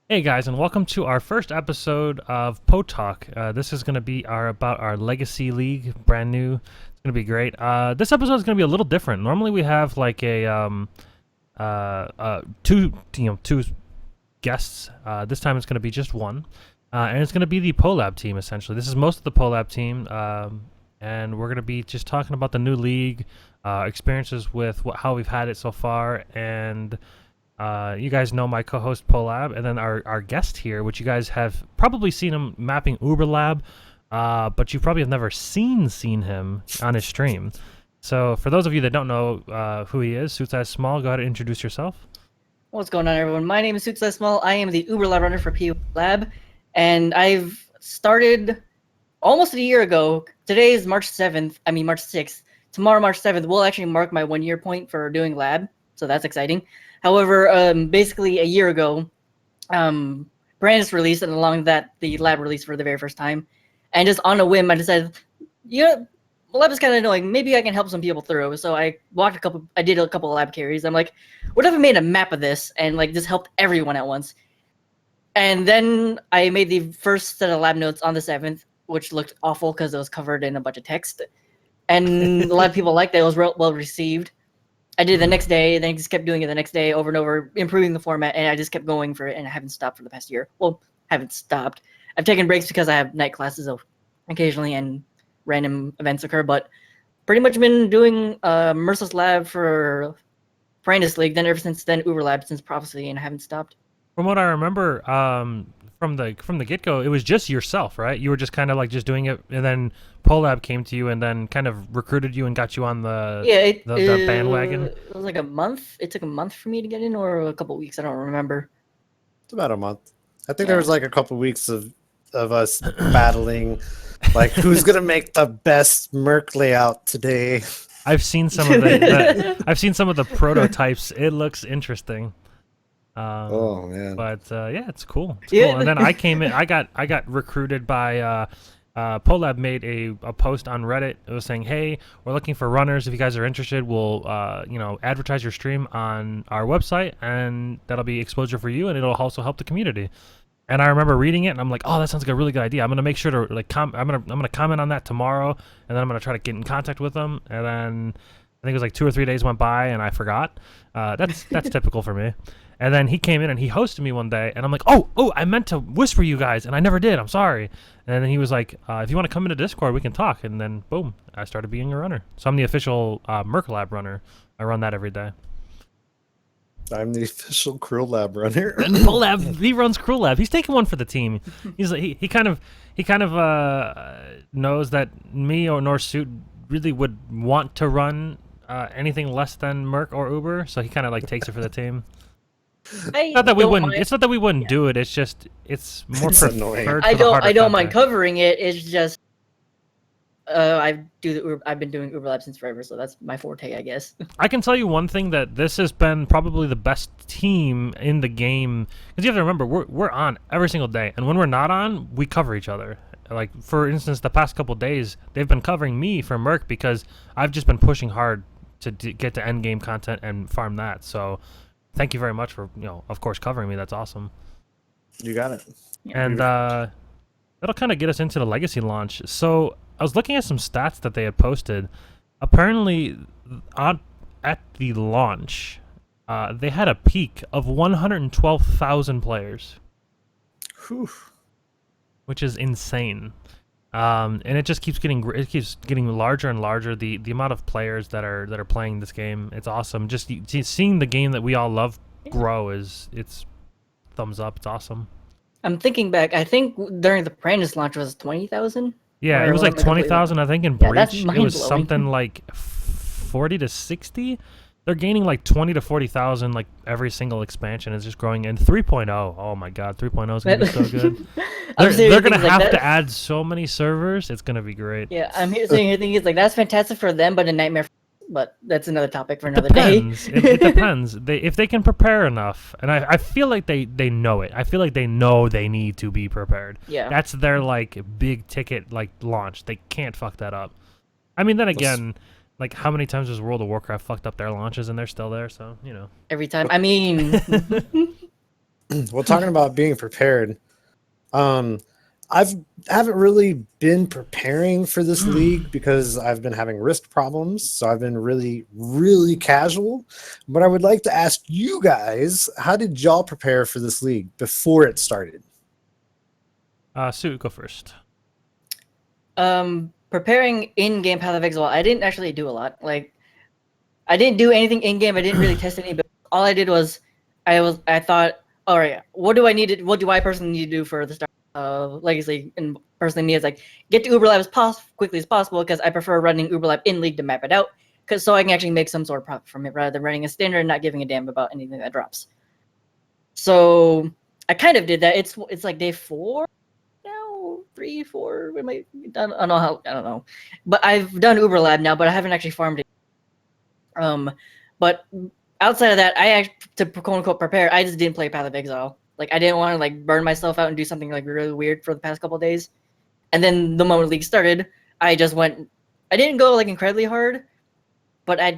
Hey guys, and welcome to our first episode of Poetalk. This is going to be about our Legacy League, brand new. It's going to be great. This episode is going to be a little different. Normally we have like a two guests. This time it's going to be just one, and it's going to be the Polab team essentially. This is most of the Polab team, and we're going to be just talking about the new league, experiences with how we've had it so far, and. You guys know my co-host Polab, and then our guest here, which you guys have probably seen him mapping UberLab, but you probably have never seen him on his stream. So for those of you that don't know who he is, SuitSizeSmall, go ahead and introduce yourself. What's going on, everyone? My name is SuitSizeSmall. I am the UberLab runner for Poetalk, and I've started almost a year ago. Today is March 6th. Tomorrow, March 7th, will actually mark my 1 year point for doing lab, so that's exciting. However, basically a year ago, Brandis released, and along that, the lab released for the very first time. And just on a whim, I decided, lab is kind of annoying. Maybe I can help some people through. So I did a couple of lab carries. I'm like, what if I made a map of this and like just helped everyone at once? And then I made the first set of lab notes on the 7th, which looked awful because it was covered in a bunch of text. And a lot of people liked it. It was well received. I did it the next day, and then I just kept doing it the next day over and over, improving the format, and I just kept going for it, and I haven't stopped for the past year. Well, haven't stopped. I've taken breaks because I have night classes occasionally, and random events occur, but pretty much been doing Merciless Lab for Brandis League, then ever since then, UberLab since Prophecy, and I haven't stopped. From what I remember, from the get-go, it was just yourself, right? You were just kind of like just doing it, and then Polab came to you and then kind of recruited you and got you on the bandwagon. It was like a month. It took a month for me to get in, or a couple of weeks. I don't remember. It's about a month. I think there was like a couple of weeks of us battling, like who's gonna make the best Merc layout today. I've seen some of the prototypes. It looks interesting. Oh man! But yeah, it's cool. It's cool. And then I came in. I got recruited by Polab made a post on Reddit. It was saying, "Hey, we're looking for runners. If you guys are interested, we'll advertise your stream on our website, and that'll be exposure for you, and it'll also help the community." And I remember reading it, and I'm like, "Oh, that sounds like a really good idea. I'm gonna make sure to like I'm gonna comment on that tomorrow, and then I'm gonna try to get in contact with them." And then I think it was like 2 or 3 days went by, and I forgot. That's typical for me. And then he came in and he hosted me one day, and I'm like, oh, I meant to whisper you guys, and I never did. I'm sorry. And then he was like, if you want to come into Discord, we can talk. And then, boom, I started being a runner. So I'm the official Merc Lab runner. I run that every day. I'm the official Cruel Lab runner. And Polab, he runs Cruel Lab. He's taking one for the team. He's like, he kind of knows that me or Norsuit really would want to run anything less than Merc or Uber, so he kind of like takes it for the team. It's not that we wouldn't do it. It's just it's more preferred. I don't mind covering it. It's just I've been doing UberLab since forever, so that's my forte, I guess. I can tell you one thing, that this has been probably the best team in the game, because you have to remember we're on every single day, and when we're not on, we cover each other. Like for instance, the past couple days they've been covering me for Merc because I've just been pushing hard to get to end game content and farm that. So. Thank you very much for, of course, covering me. That's awesome. You got it. And that'll kind of get us into the Legacy launch. So I was looking at some stats that they had posted. Apparently, at the launch, they had a peak of 112,000 players. Whew. Which is insane. And it just keeps getting larger and larger. The amount of players that are playing this game, it's awesome. Just seeing the game that we all love grow it's thumbs up. It's awesome. I'm thinking back. I think during the Brandis launch was 20,000. Yeah, it was like 20,000. I think in Breach it was something like 40 to 60. They're gaining like 20 to 40,000 like every single expansion is just growing. And 3.0, oh my god, 3.0 is gonna be so good. They're gonna have to add so many servers. It's gonna be great. Yeah, I'm sitting here thinking it's like that's fantastic for them, but a nightmare. But that's another topic for another day. It depends. If they can prepare enough, and I feel like they know it. I feel like they know they need to be prepared. Yeah, that's their like big ticket like launch. They can't fuck that up. I mean, then again. Like, how many times has World of Warcraft fucked up their launches and they're still there? So, you know. Every time. I mean, Well, talking about being prepared, um, I've haven't really been preparing for this league because I've been having wrist problems. So I've been really, really casual. But I would like to ask you guys, how did y'all prepare for this league before it started? Suit, go first. preparing in-game Path of Exile, I didn't actually do a lot. Like, I didn't do anything in-game. I didn't really test any builds. All I did was, I thought, all right, what do I personally need to do for the start of Legacy? And personally, me is like, get to Uber Lab as quickly as possible, because I prefer running Uber Lab in League to map it out, because so I can actually make some sort of profit from it rather than running a standard and not giving a damn about anything that drops. So I kind of did that. It's like day 4 now, 3, 4. Am I done? I don't know. But I've done Uber Lab now, but I haven't actually farmed it. But outside of that, to quote unquote prepare, I just didn't play Path of Exile. Like, I didn't want to like burn myself out and do something like really weird for the past couple of days. And then the moment League started, I didn't go like incredibly hard, but I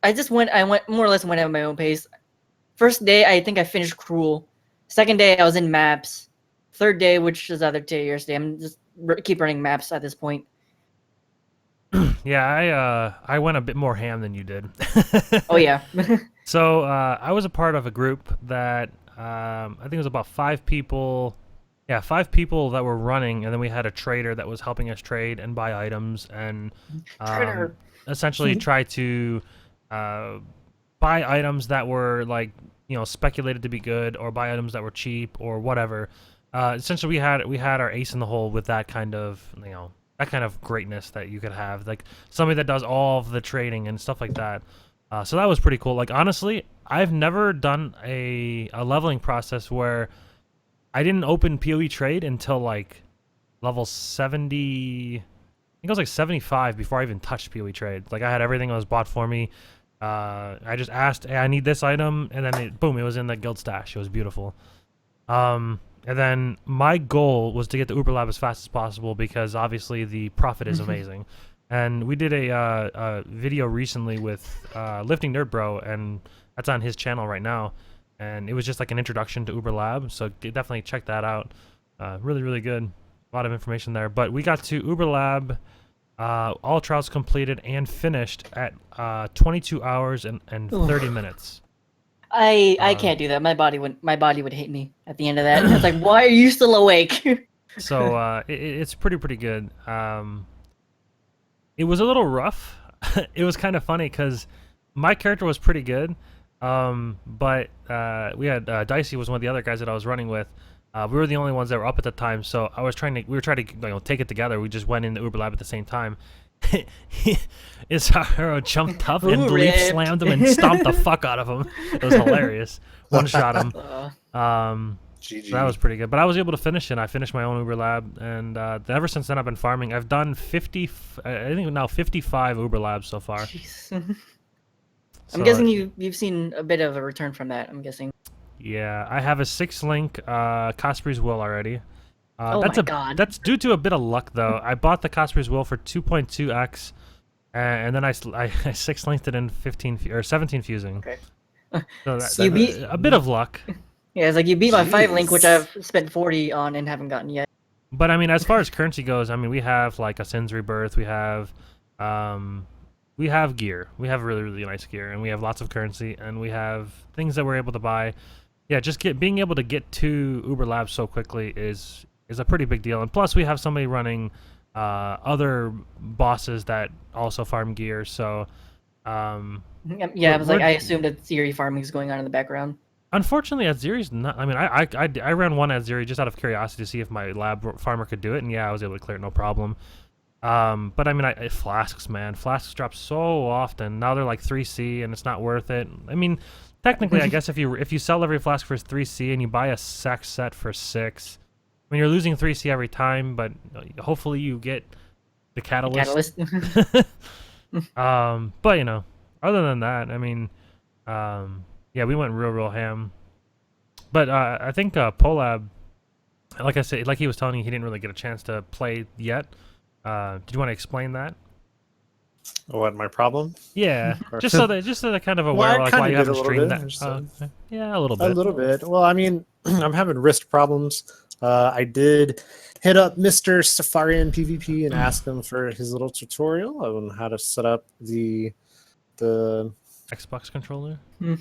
went more or less at my own pace. First day, I think I finished Cruel. Second day, I was in maps. Third day, which is other tiers day, I'm just keep running maps at this point. Yeah, I went a bit more ham than you did. Oh yeah. So I was a part of a group that I think it was about 5 people. Yeah, 5 people that were running, and then we had a trader that was helping us trade and buy items, and essentially try to buy items that were like, you know, speculated to be good, or buy items that were cheap or whatever. Essentially, we had our ace in the hole with that kind of, you know, that kind of greatness that you could have, like somebody that does all of the trading and stuff like that. So that was pretty cool. Like, honestly, I've never done a leveling process where I didn't open PoE trade until like level 70. I think it was like 75 before I even touched PoE trade. Like, I had everything that was bought for me. I just asked, hey, I need this item, and then boom, it was in the guild stash. It was beautiful. And then my goal was to get the Uber Lab as fast as possible, because obviously the profit is amazing. And we did a video recently with Lifting Nerd Bro, and that's on his channel right now. And it was just like an introduction to Uber Lab, so definitely check that out. Really, really good. A lot of information there. But we got to Uber Lab, all trials completed and finished at 22 hours and 30 minutes. I can't do that. My body would hate me at the end of that. It's like, why are you still awake? So it's pretty good. It was a little rough. It was kind of funny because my character was pretty good, but we had Dicey was one of the other guys that I was running with. We were the only ones that were up at the time, so we were trying to, you know, take it together. We just went in the Uber Lab at the same time. Isaro jumped up and leaf slammed him and stomped the fuck out of him. It was hilarious. One shot him. So that was pretty good. But I was able to finish it. I finished my own Uber Lab, and ever since then I've been farming. I've done 55 Uber Labs so far. I'm guessing you've seen a bit of a return from that, I'm guessing. Yeah, I have a 6-link Cosprey's Will already. Oh my god. That's due to a bit of luck, though. I bought the Cosprey's Will for 2.2x, and then I 6-linked it in 17 fusing. Okay. So you beat a bit of luck. Yeah, it's like you beat my 5-link, which I've spent 40 on and haven't gotten yet. But I mean, as far as currency goes, I mean, we have like a Sin's Rebirth, we have gear, we have really, really nice gear, and we have lots of currency, and we have things that we're able to buy. Yeah, just being able to get to Uber Labs so quickly is a pretty big deal. And plus, we have somebody running other bosses that also farm gear. So yeah, I was like, I assumed that Ziri farming is going on in the background. Unfortunately, Aziri's not. I mean, I ran one Aziri just out of curiosity to see if my lab farmer could do it, and yeah, I was able to clear it no problem. But I mean, flasks, man, flasks drop so often. Now they're like 3C, and it's not worth it. I mean, technically, I guess if you sell every flask for 3C and you buy a sex set for 6, I mean, you're losing 3C every time, but hopefully you get the catalyst. But you know, other than that, I mean, yeah, we went real ham. But I think Polab, like I said, like he was telling you, he didn't really get a chance to play yet. Did you want to explain that? What, my problem? Yeah, just so they're kind of Well, aware I of like kinda why you did a haven't little streamed bit. that. I just said- Yeah, a little A bit. little bit. Well, I mean, I'm having wrist problems. I did hit up Mr. Safarian PvP and ask him for his little tutorial on how to set up the Xbox controller.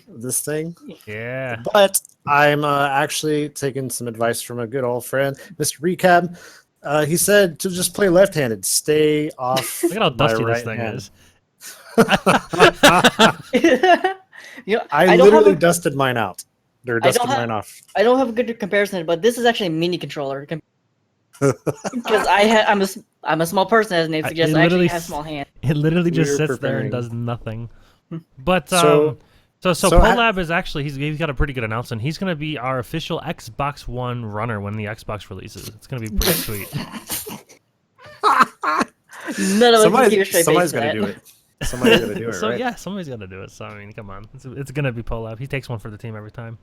this thing. Yeah. But I'm actually taking some advice from a good old friend, Mr. Recab. He said to just play left-handed, stay off Look at how my dusty this right thing hand. is. You know, I don't have literally a- dusted mine out. Or I don't dusted have- mine off. I don't have a good comparison, but this is actually a mini controller. Because I'm a small person, as the name I- suggests. it I actually literally have s- small hands. It literally just We're sits there and preparing. does nothing. But So- so so I- Polab is actually he's got a pretty good announcement. He's gonna be our official Xbox One runner when the Xbox releases. It's gonna be pretty sweet. None of us can keep a straight face Somebody's for gonna that. do it. Somebody's gonna do it, So right? yeah, somebody's gonna do it. So I mean, come on, it's gonna be Polab. He takes one for the team every time.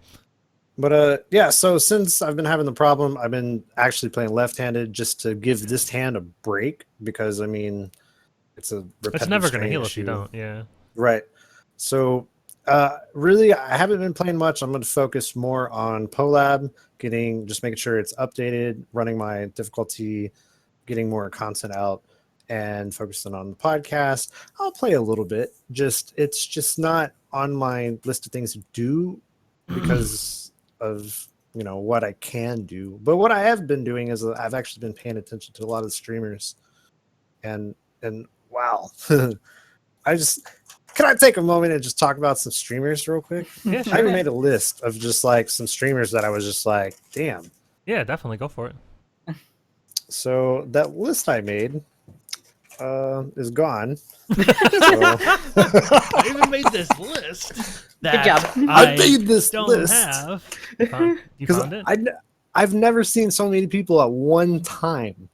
But yeah, so since I've been having the problem, I've been actually playing left-handed just to give this hand a break because I mean, it's a repetitive It's never gonna strain heal if you issue. don't. Yeah. Right. So really, I haven't been playing much. I'm going to focus more on Polab, just making sure it's updated, running my difficulty, getting more content out, and focusing on the podcast. I'll play a little bit. It's just not on my list of things to do because of what I can do. But what I have been doing is I've actually been paying attention to a lot of the streamers, and wow, Can I take a moment and just talk about some streamers real quick? Yeah, I sure. even made a list of just like some streamers that I was just like, damn. Yeah, definitely go for it. So that list I made is gone. I even made this list. Good job. I made this don't list have. You found because it? I've never seen so many people at one time.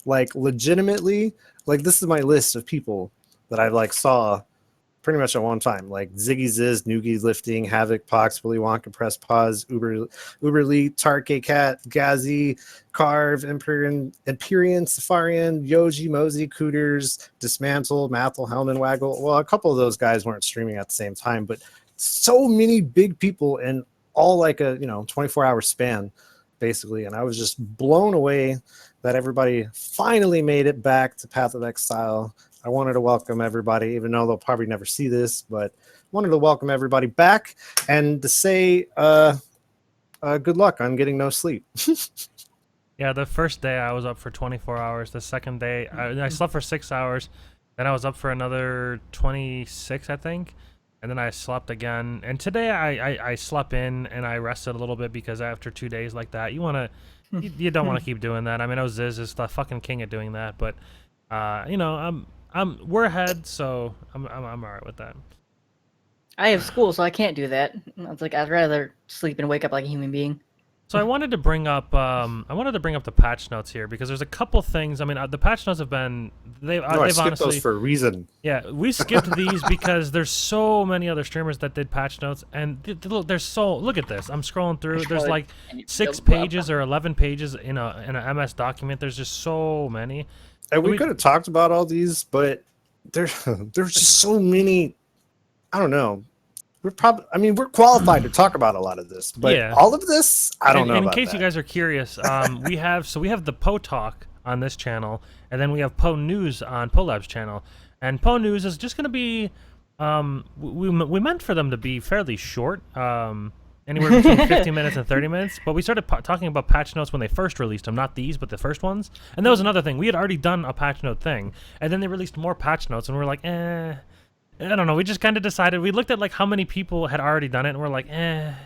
Like legitimately, like this is my list of people that I like saw pretty much at one time. Like Ziggy Ziz, Noogie Lifting, Havoc, Pox, Willy Wonka, Press Pause, Uber Lee, Tarke Cat, Gazi, Carve, Empyrean, Safarian, Yoji, Mosey, Cooters, Dismantle, Mathel, Hellman, Waggle. Well, a couple of those guys weren't streaming at the same time, but so many big people in all like a 24-hour span, basically. And I was just blown away that everybody finally made it back to Path of Exile. I wanted to welcome everybody, even though they'll probably never see this, but wanted to welcome everybody back and to say good luck on getting no sleep. Yeah, the first day I was up for 24 hours. The second day I slept for 6 hours. Then I was up for another 26, I think. And then I slept again. And today I slept in and I rested a little bit because after 2 days like that, you don't want to keep doing that. I mean, Ziz is the fucking king at doing that, but we're ahead, so I'm all right with that. I have school, so I can't do that. It's like I'd rather sleep and wake up like a human being. So I wanted to bring up the patch notes here because there's a couple things. I mean, the patch notes have been I they've skipped honestly those for a reason. Yeah, we skipped these because there's so many other streamers that did patch notes, and there's so look at this. I'm scrolling through. There's like 6 pages or 11 pages in a MS document. There's just so many. And we could have talked about all these, but there's just so many. I don't know. We're qualified to talk about a lot of this, but Yeah. all of this, I don't know. And in about case you that. guys are curious, we have the Poetalk on this channel, and then we have Po News on Polab's channel. And Po News is just going to be, we meant for them to be fairly short, anywhere between 15 minutes and 30 minutes. But we started talking about patch notes when they first released them, not these, but the first ones. And that was another thing. We had already done a patch note thing, and then they released more patch notes, and we were like, I don't know. We just kind of decided. We looked at like how many people had already done it, and we're like, And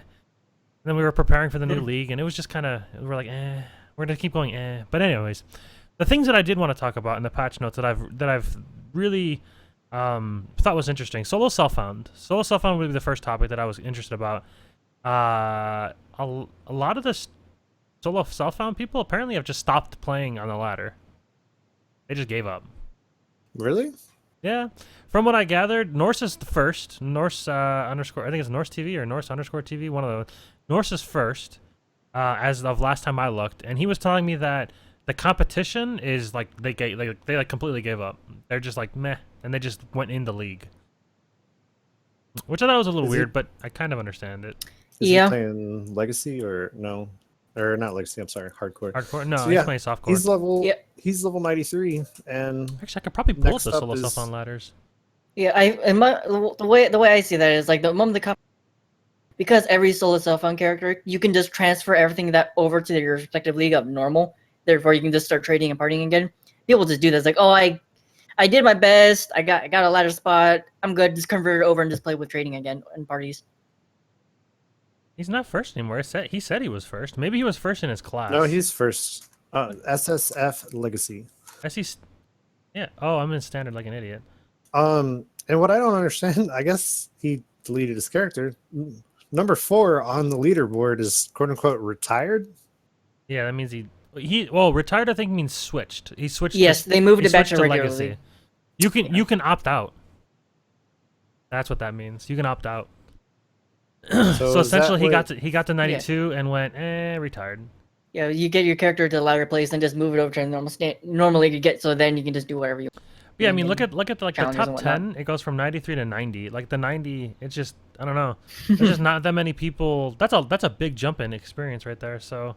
then we were preparing for the new league, and it was just kind of we're like, We're gonna keep going, But anyways, the things that I did want to talk about in the patch notes that I've really thought was interesting. Solo self-found would be the first topic that I was interested about. A lot of the solo self-found people apparently have just stopped playing on the ladder. They just gave up. Really? Yeah. From what I gathered, Norse is the first. Norse underscore, I think it's Norse TV or Norse underscore TV, one of those. Norse is first, as of last time I looked, and he was telling me that the competition is like they completely gave up. They're just like meh. and they just went in the league. Which I thought was a little Is he- weird, but I kind of understand it. Is he Yeah. playing Legacy or no? Or not Legacy, I'm sorry, Hardcore. Hardcore? No, So, he's yeah, playing softcore. He's level 93, and Actually, I could probably pull up next the up solo stuff is- on ladders. Yeah, the way I see that is like the moment the because every solo self-found character, you can just transfer everything that over to your respective league of normal. Therefore, you can just start trading and partying again. People just do this, like, oh, I did my best. I got a ladder spot. I'm good. Just convert it over and just play with trading again in parties. He's not first anymore. He said he was first. Maybe he was first in his class. no, he's first. SSF Legacy. Yeah. Oh, I'm in standard like an idiot. And what I don't understand, I guess he deleted his character. Number 4 on the leaderboard is quote unquote retired. Yeah, that means well, retired I think means switched. He switched. Yes, they moved it back to regular legacy. league. You can opt out. That's what that means. You can opt out. So is that essentially, what- he got to 92 and went retired. Yeah, you get your character to the ladder place and just move it over to the normally you get, so then you can just do whatever you want. Yeah, I mean, and look at like the calendars top and whatnot. 10. It goes from 93 to 90. Like the 90, it's just I don't know. There's just not that many people. That's a big jump in experience right there. So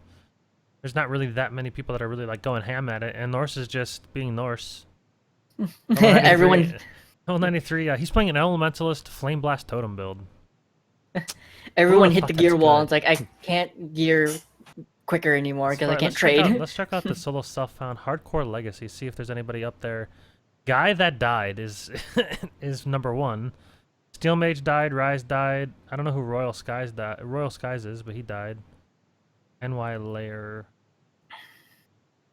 there's not really that many people that are really like going ham at it. And Norse is just being Norse. Everyone, Level 93. He's playing an Elementalist Flame Blast Totem build. everyone Who hit thought the that's gear wall. good? And it's like I can't gear quicker anymore because I Alright, can't trade. Let's check out the solo self-found Hardcore Legacy. See if there's anybody up there. Guy that died is is number 1. Steel Mage died. Rise died. I don't know who Royal Skies is, but he died. NY Layer.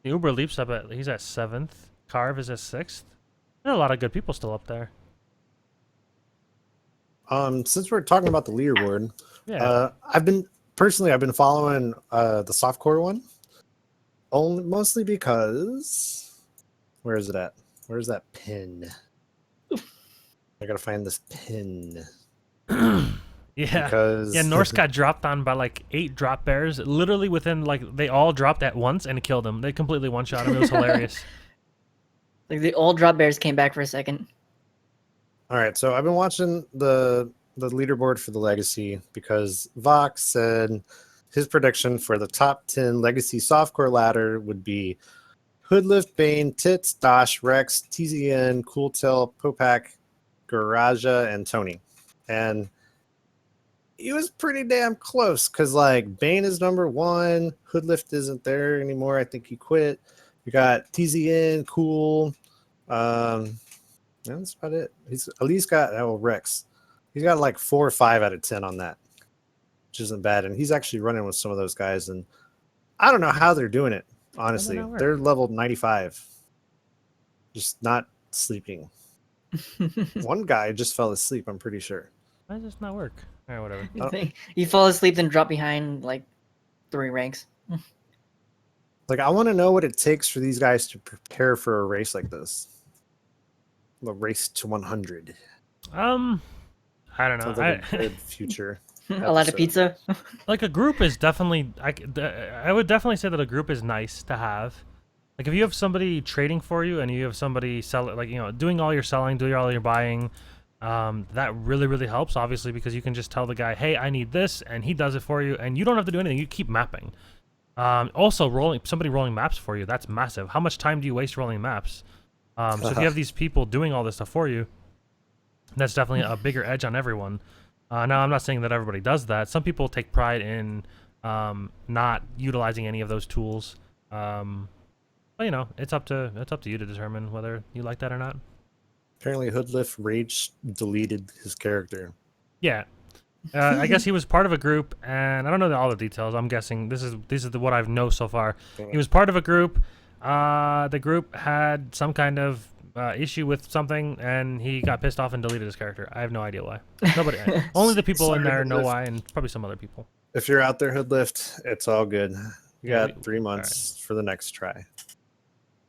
The Uber Leaps up at he's at 7th. Carve is at 6th. There are a lot of good people still up there. Since we're talking about the leaderboard, Yeah. I've been following the softcore one, mostly because where is it at? Where's that pin? I gotta find this pin. Yeah. Because Yeah, Norse got dropped on by like 8 drop bears. Literally within like they all dropped at once and killed him. They completely one-shot him. It was hilarious. Like the old drop bears came back for a second. All right, so I've been watching the leaderboard for the Legacy because Vox said his prediction for the top 10 Legacy softcore ladder would be Hoodlift, Bane, Tits, Dosh, Rex, TZN, Cooltail, Poetalk, Garaja, and Tony. And he was pretty damn close because like Bane is number 1, Hoodlift isn't there anymore. I think he quit. You got TZN, Cool. That's about it. He's at least got Rex. He's got like 4 or 5 out of 10 on that, which isn't bad. And he's actually running with some of those guys, and I don't know how they're doing it. Honestly, that work? they're level 95, just not sleeping. One guy just fell asleep. I'm pretty sure. Why does this not work? All right, whatever. You fall asleep and drop behind like 3 ranks. Like I want to know what it takes for these guys to prepare for a race like this. The race to 100. I don't know. Sounds like a good future. A lot of episode. pizza. Like a group is definitely I would definitely say that a group is nice to have. Like if you have somebody trading for you and you have somebody doing all your selling, doing all your buying, that really helps, obviously, because you can just tell the guy, hey, I need this, and he does it for you, and you don't have to do anything. You keep mapping. Also somebody rolling maps for you, that's massive. How much time do you waste rolling maps? So if you have these people doing all this stuff for you, that's definitely a bigger edge on everyone. Now, I'm not saying that everybody does that. Some people take pride in not utilizing any of those tools. But it's up to you to determine whether you like that or not. Apparently, Hoodlift rage deleted his character. Yeah, I guess he was part of a group, and I don't know all the details. I'm guessing this is what I know so far. He was part of a group. The group had some kind of issue with something, and he got pissed off and deleted his character. I have no idea why. Nobody, only the people in there know why, and probably some other people. If you're out there, Hoodlift, it's all good. You Yeah, got 3 months for the next try.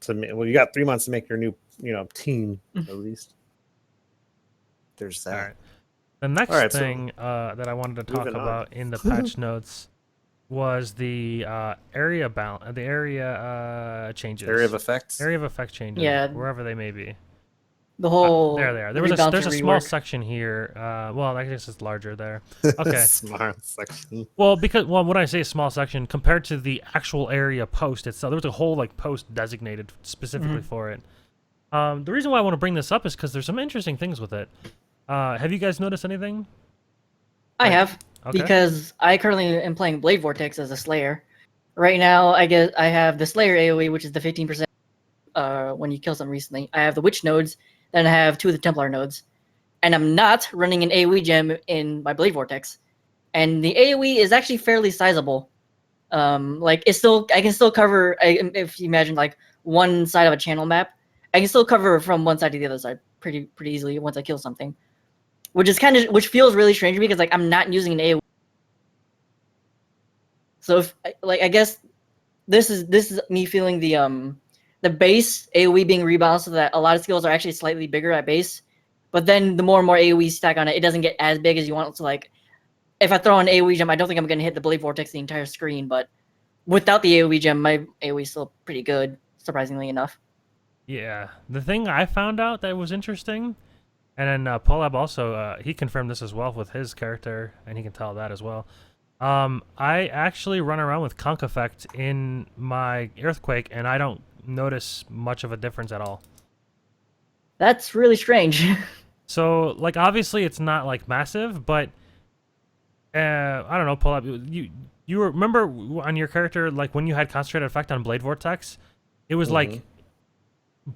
You got 3 months to make your new, team at least. There's that. All right. The next All right, so thing that I wanted to talk moving on. about in the patch notes was the area changes. Area of effects. Area of effect changes. Yeah. Wherever they may be. The whole There they are. the rebound There's to a small rework. section here. Well, I guess it's larger there. Okay. Smart section. Well, when I say small section, compared to the actual area post itself, there was a whole like post designated specifically for it. The reason why I want to bring this up is because there's some interesting things with it. Have you guys noticed anything? I have, Okay. because I currently am playing Blade Vortex as a Slayer. Right now, I have the Slayer AoE, which is the 15% when you kill someone recently. I have the Witch nodes, then I have 2 of the Templar nodes. And I'm not running an AoE gem in my Blade Vortex. And the AoE is actually fairly sizable. Like I can still cover, if you imagine like one side of a channel map, I can still cover from one side to the other side pretty easily once I kill something. Which feels really strange to me because like I'm not using an AoE. So if like I guess this is me feeling the base AoE being rebalanced so that a lot of skills are actually slightly bigger at base, but then the more and more AoE stack on it, it doesn't get as big as you want it to. Like if I throw an AoE gem, I don't think I'm gonna hit the Blade Vortex the entire screen, but without the AoE gem, my AoE is still pretty good, surprisingly enough. Yeah. The thing I found out that was interesting, and then Polab also he confirmed this as well with his character, and he can tell that as well. I actually run around with Conk Effect in my Earthquake, and I don't notice much of a difference at all. That's really strange. So, like, obviously it's not like massive, but I don't know, Polab, you remember on your character, like when you had concentrated effect on Blade Vortex, it was like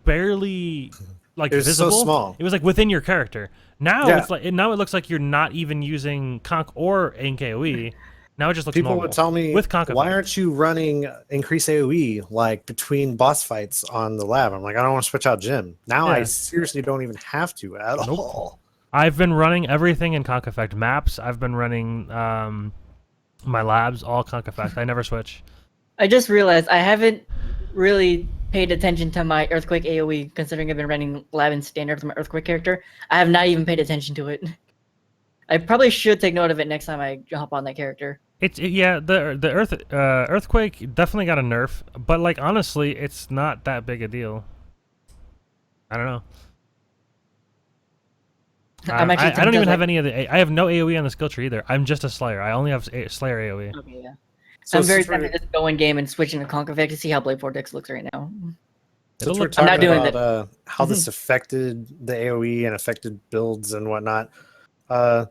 barely like It was visible. so small. It was like within your character. Now Yeah. it's like now it looks like you're not even using Conk or AoE. Now it just looks People normal. would tell me, with Conk why effect. aren't you running increase AoE like between boss fights on the lab? I'm like, I don't want to switch out Jim. Now I Yeah. seriously don't even have to at Nope. all. I've been running everything in Conk Effect. Maps, I've been running my labs, all Conk Effect. I never switch. I just realized I haven't really paid attention to my Earthquake AoE, considering I've been running lab and standard with my Earthquake character. I have not even paid attention to it. I probably should take note of it next time I hop on that character. Yeah, the Earthquake definitely got a nerf, but like honestly, it's not that big a deal. I don't know. I'm actually I don't even tempted, have like- any of the. I have no AoE on the skill tree either. I'm just a Slayer. I only have Slayer AoE. Okay, yeah. So I'm very since we're- tempted to go in game and switch into Conk Effect to see how Blade Vortex looks right now. Since It'll we're look. I'm not talking doing about how this affected the AoE and affected builds and whatnot, I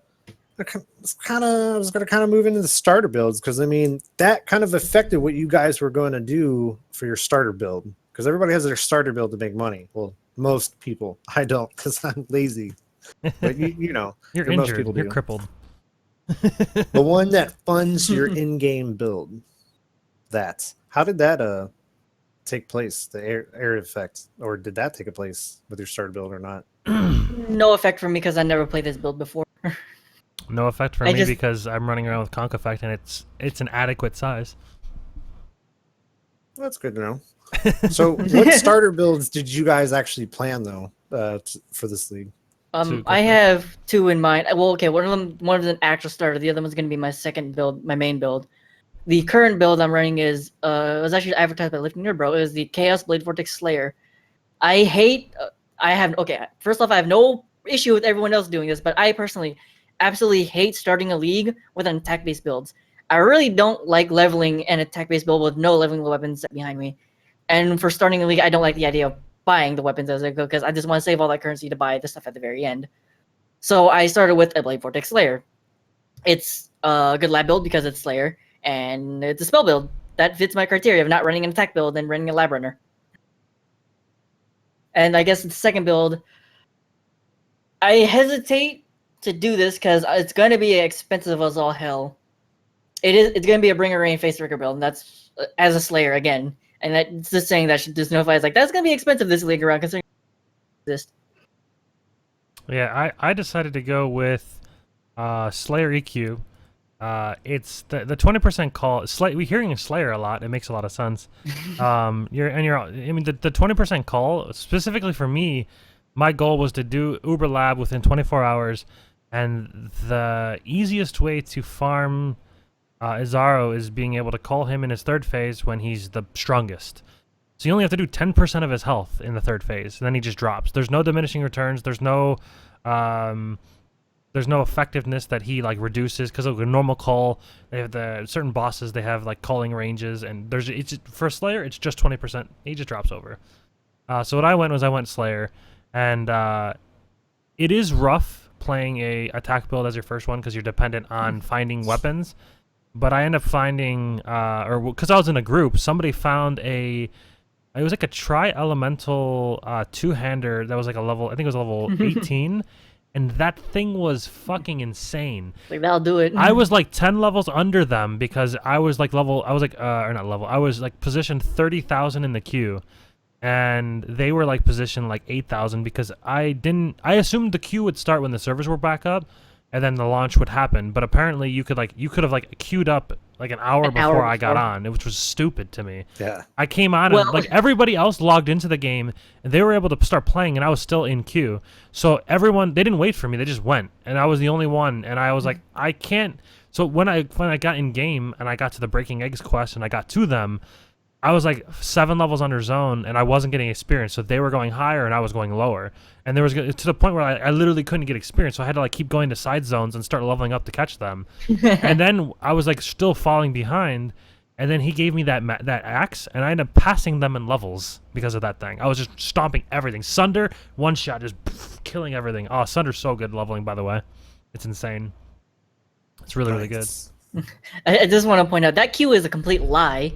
was going to kind of move into the starter builds because I mean that kind of affected what you guys were going to do for your starter build because everybody has their starter build to make money. Well, most people. I don't because I'm lazy. But you know, You're most injured. people You're do. crippled. The one that funds your in-game build. How did that take place? The air effect, or did that take a place with your starter build or not? No effect for me because I never played this build before. No effect for I me just- because I'm running around with Conk Effect and it's an adequate size. That's good to know. So, what starter builds did you guys actually plan though for this league? Two, go I for it. have 2 in mind. Well, okay, one of them an actual starter. The other one's gonna be my second build, my main build. The current build I'm running is it was actually advertised by Lifting Your Bro. It is the Chaos Blade Vortex Slayer. First off, I have no issue with everyone else doing this, but I personally absolutely hate starting a league with an attack-based builds. I really don't like leveling an attack-based build with no leveling weapons set behind me. And for starting a league, I don't like the idea of buying the weapons as I go because I just want to save all that currency to buy the stuff at the very end. So I started with a Blade Vortex Slayer. It's a good lab build because it's Slayer, and it's a spell build that fits my criteria of not running an attack build and running a lab runner. And I guess the second build, I hesitate to do this because it's going to be expensive as all hell. It's going to be a Bring a Rain Face Trigger build, and that's as a Slayer again. And that's just saying that should just notify us like that's going to be expensive this league around considering this. Yeah, I decided to go with Slayer EQ. It's the 20% call. We're hearing Slayer a lot. It makes a lot of sense. I mean the 20% call specifically for me. My goal was to do Uber Lab within 24 hours, and the easiest way to farm Izaro is being able to call him in his third phase when he's the strongest. So you only have to do 10% of his health in the third phase, and then he just drops. There's no diminishing returns. There's no effectiveness that he like reduces because of a normal call. They have the certain bosses. They have like calling ranges, and for Slayer it's just 20%. He just drops over. So what I went Slayer, and it is rough playing a attack build as your first one because you're dependent on finding weapons. But I end up finding, because I was in a group, somebody found it was like a tri-elemental two-hander that was like a level, I think it was level 18, and that thing was fucking insane. Like, that'll do it. I was like 10 levels under them because I was like positioned 30,000 in the queue, and they were like positioned like 8,000 because I assumed the queue would start when the servers were back up, and then the launch would happen. But apparently you could have like queued up like an hour before I got on, which was stupid to me. Yeah. I came on and like everybody else logged into the game and they were able to start playing and I was still in queue. So they didn't wait for me. They just went and I was the only one. And I was like, I can't. So when I got in game and I got to the Breaking Eggs quest and I got to them, I was like 7 levels under zone and I wasn't getting experience. So they were going higher and I was going lower. And there was to the point where I literally couldn't get experience. So I had to like keep going to side zones and start leveling up to catch them. And then I was like still falling behind. And then he gave me that axe and I ended up passing them in levels because of that thing. I was just stomping everything. Sunder, one shot, just killing everything. Oh, Sunder's so good leveling, by the way. It's insane. It's really, really good. I just want to point out that queue is a complete lie.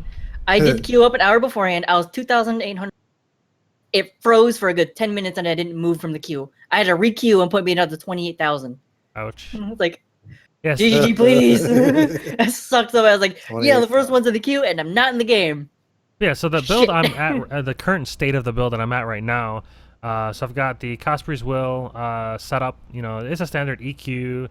I did queue up an hour beforehand. I was 2,800. It froze for a good 10 minutes and I didn't move from the queue. I had to re-queue and put me another 28,000. Ouch. It's like, yes. GG, please. That sucked so bad. I was like, yeah, the first one's in the queue and I'm not in the game. Yeah, so the build I'm at, the current state of the build that I'm at right now, so I've got the Cosprey's Will set up. You know, it's a standard EQ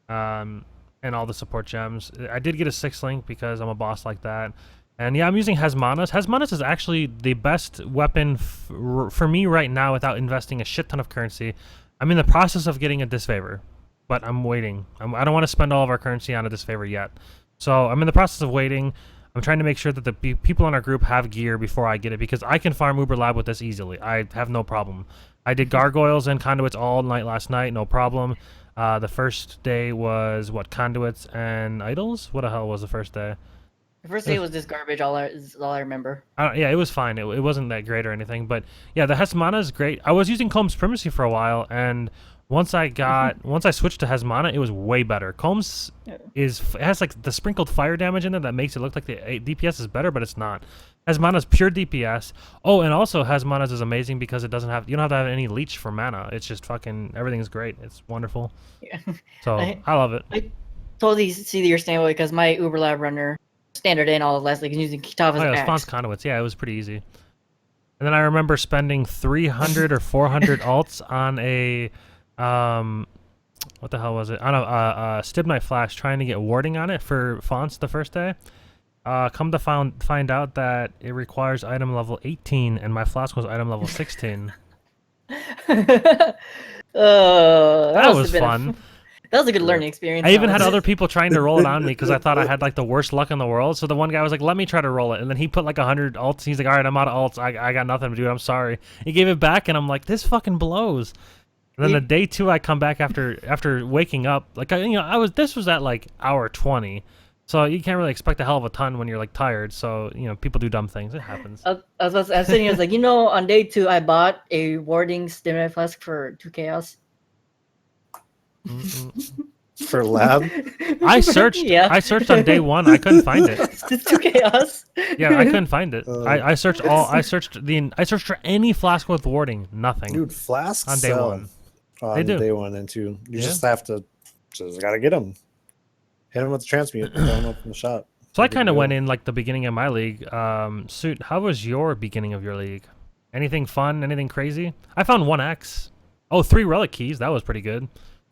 and all the support gems. I did get a 6 link because I'm a boss like that. And yeah, I'm using Hesmanas. Hesmanas is actually the best weapon for me right now without investing a shit ton of currency. I'm in the process of getting a disfavor, but I'm waiting. I don't want to spend all of our currency on a disfavor yet. So I'm in the process of waiting. I'm trying to make sure that the people in our group have gear before I get it because I can farm Uber Lab with this easily. I have no problem. I did gargoyles and conduits all night last night, no problem. The first day was, conduits and idols? What the hell was the first day? The first day was just garbage. All I remember. Yeah, it was fine. It wasn't that great or anything, but yeah, the Hesmana is great. I was using Combs Primacy for a while, and once I switched to Hesmana, it was way better. Combs it has like the sprinkled fire damage in it that makes it look like the DPS is better, but it's not. Hesmana's pure DPS. Oh, and also Hesmana's is amazing because you don't have to have any leech for mana. It's just fucking everything's great. It's wonderful. Yeah. So I love it. I totally see your standpoint because my Uber Lab runner. Standard in all of last league using Kitava's axe. Fonts conduits. Yeah, it was pretty easy. And then I remember spending 300 or 400 alts on a what the hell was it? On a Stibnite Flash trying to get warding on it for fonts the first day. Come to find out that it requires item level 18 and my flask was item level 16. That was fun. That was a good learning experience. I even had other people trying to roll it on me because I thought I had like the worst luck in the world. So the one guy was like, let me try to roll it. And then he put like 100 alts. He's like, all right, I'm out of alts. I got nothing, dude. I'm sorry. He gave it back and I'm like, this fucking blows. And then the day 2 I come back after waking up. Like, this was at like hour 20. So you can't really expect a hell of a ton when you're like tired. So, people do dumb things. It happens. I was sitting here, I was like, on day 2, I bought a warding Stimulate Flask for 2 chaos. For lab. I searched on day 1. I couldn't find it. It's 2 chaos. Yeah, I couldn't find it. I searched for any flask with warding. Nothing. Dude, flasks on day 1. On day 1 and 2. You just have to gotta get them. Hit them with the transmute. Throw them up in the shop. So I kind of went in like the beginning of my league. Suit, how was your beginning of your league? Anything fun? Anything crazy? I found 1x. Oh, 3 relic keys. That was pretty good.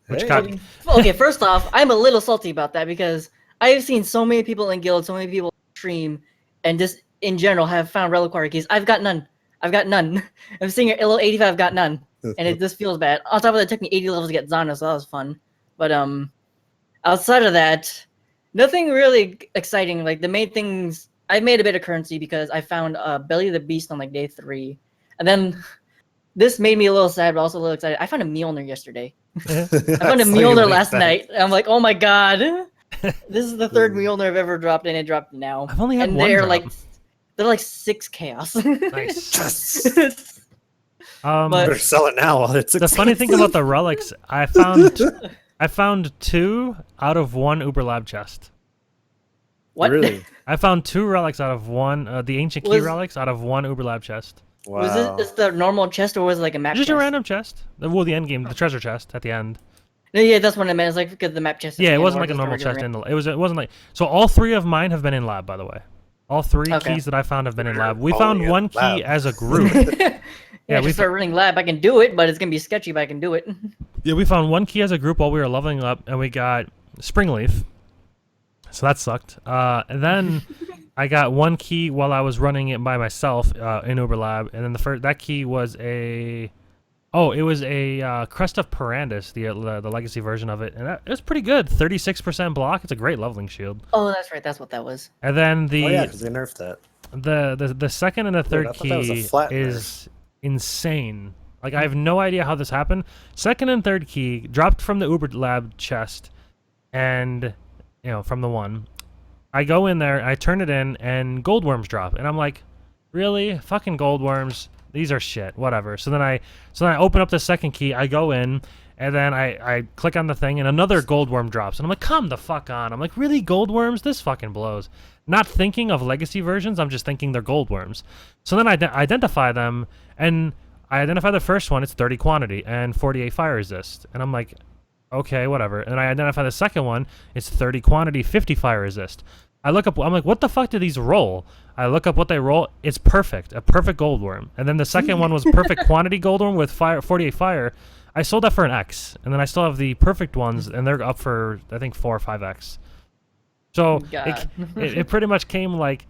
Okay, first off, I'm a little salty about that because I've seen so many people in guild, so many people stream, and just in general have found reliquary keys. I've got none. I'm seeing your level 85. I've got none, and it just feels bad. On top of that, it took me 80 levels to get Zana, so that was fun. But outside of that, nothing really exciting. Like the main things I made a bit of currency because I found Belly of the Beast on like day 3, and then this made me a little sad, but also a little excited. I found a Mjolnir yesterday. Yeah. I found a Mjolnir last night. I'm like, oh my god, this is the 3rd Mjolnir I've ever dropped, and it dropped now. I've only had and one they're drop. they're like 6 chaos. Nice. But- Better sell it now while it's The funny thing about the relics, I found 2 out of 1 Uber Lab chest. What? Really? I found 2 relics out of 1, the ancient key relics out of 1 Uber Lab chest. Wow. Was it is the normal chest or was it like a map Just chest? a random chest. Well, the end game, the treasure chest at the end. No, yeah, that's what I meant. It's like because the map chest. Yeah, it wasn't like a normal chest. It wasn't like. So all 3 of mine have been in lab, by the way. All 3 Okay. keys that I found have been in lab. We Oh, found yeah, 1 key lab. as a group. Yeah, we we start running lab. I can do it, but it's gonna be sketchy. But I can do it. Yeah, we found 1 key as a group while we were leveling up, and we got Springleaf. So that sucked. And then I got 1 key while I was running it by myself in Uber Lab, and then that key was a Crest of Parandus, the legacy version of it, and it was pretty good. 36% block. It's a great leveling shield. Oh, that's right. That's what that was. And then Oh yeah, because they nerfed that. the second and the third I thought that was a key flat is insane. Like I have no idea how this happened. Second and third key dropped from the Uber Lab chest, and from the 1. I go in there, I turn it in, and gold worms drop, and I'm like, really? Fucking gold worms? These are shit. Whatever. So then I open up the second key, I go in, and then I click on the thing, and another gold worm drops, and I'm like, come the fuck on. I'm like, really, gold worms? This fucking blows. Not thinking of legacy versions, I'm just thinking they're gold worms. So then I identify them, and I identify the first one, it's 30 quantity and 48 fire resist, and I'm like, okay, whatever. And I identify the second one, it's 30 quantity, 50 fire resist. I look up, I'm like, what the fuck do these roll? I look up what they roll, it's perfect, a perfect gold worm. And then the second one was perfect quantity gold worm with 48 fire. I sold that for an X, and then I still have the perfect ones, and they're up for, I think, 4 or 5X. So it pretty much came like,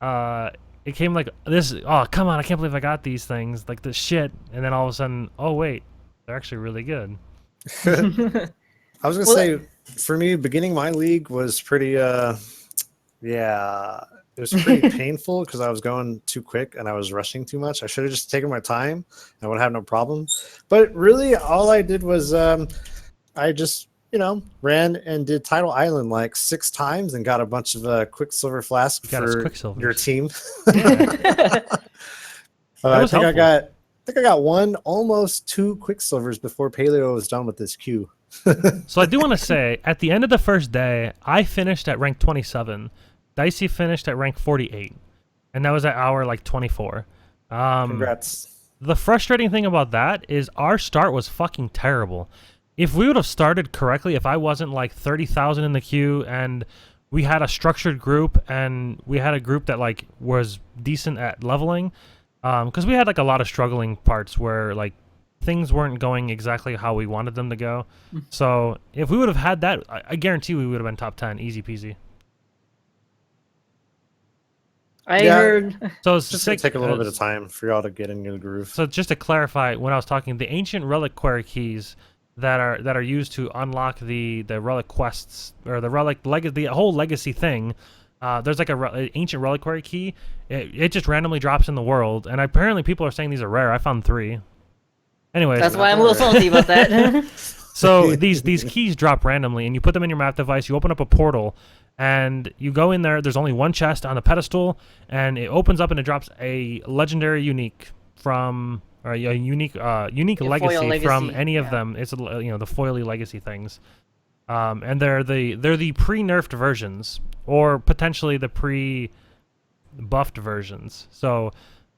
this, oh, come on, I can't believe I got these things, like this shit. And then all of a sudden, oh, wait, they're actually really good. I was gonna say, for me, beginning my league was pretty it was pretty painful because I was going too quick and I was rushing too much. I should have just taken my time. I would have no problem. But really, all I did was I just ran and did Tidal Island like 6 times and got a bunch of Quicksilver flasks for your team. I think I got 1, almost 2 Quicksilvers before Paleo was done with this queue. So I do want to say, at the end of the first day, I finished at rank 27. Dicey finished at rank 48, and that was at hour like 24. Congrats. The frustrating thing about that is our start was fucking terrible. If we would have started correctly, if I wasn't like 30,000 in the queue and we had a structured group and we had a group that like was decent at leveling, because we had like a lot of struggling parts where like things weren't going exactly how we wanted them to go. So if we would have had that, I guarantee we would have been top 10, easy peasy. I heard. So it's just gonna take a little bit of time for y'all to get into the groove. So just to clarify, when I was talking, the ancient relic query keys that are used to unlock the relic quests or the relic the whole legacy thing. There's like a ancient reliquary key. It just randomly drops in the world, and apparently people are saying these are rare. I found 3. Anyways, That's why I'm a little salty about that. So these keys drop randomly, and you put them in your map device. You open up a portal, and you go in there. There's only 1 chest on the pedestal, and it opens up and it drops a legendary unique from or a unique legacy from any of them. It's the foily legacy things, and they're the pre-nerfed versions or potentially the pre-buffed versions. So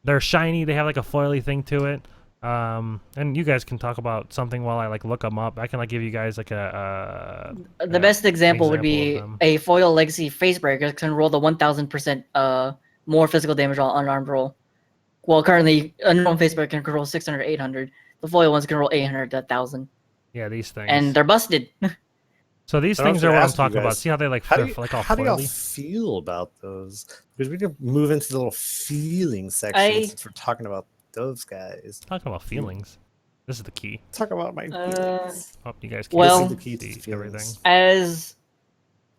they're shiny. They have like a foily thing to it. And you guys can talk about something while I like look them up. I can like give you guys like the best example would be a foil legacy facebreaker can roll the 1000% more physical damage on unarmed roll. Well, currently a normal facebreaker can roll 600, 800. The foil ones can roll 800 to 1000. Yeah, these things. And they're busted. So these things are what I'm talking about. See how they like how do y'all foily? feel about those? Because we can move into the little feeling section since we're talking about those guys. Talking about feelings. This is the key. Talk about my feelings. Oh, you guys can't well, see the key to everything. As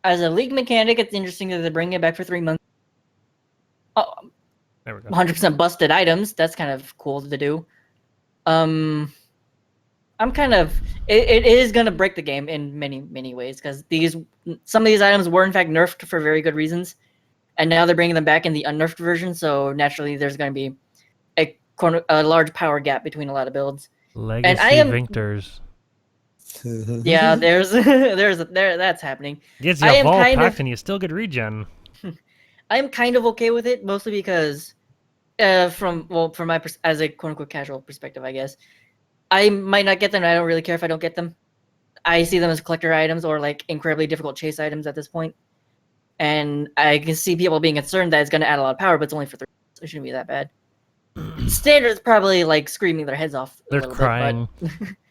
a league mechanic, it's interesting that they bring it back for 3 months. There we go. 100% busted items. That's kind of cool to do. I'm kind of it is gonna break the game in many ways because some of these items were in fact nerfed for very good reasons, and now they're bringing them back in the unnerfed version. So naturally, there's going to be a large power gap between a lot of builds. Legacy And I am Vinctors. yeah, there's that's happening. Gets I you am Vault kind Pact of and you still get regen. I am kind of okay with it, mostly because from my as a quote unquote casual perspective, I guess I might not get them. And I don't really care if I don't get them. I see them as collector items or like incredibly difficult chase items at this point. And I can see people being concerned that it's going to add a lot of power, but it's only for 3, so it shouldn't be that bad. Standard's probably like screaming their heads off. They're crying.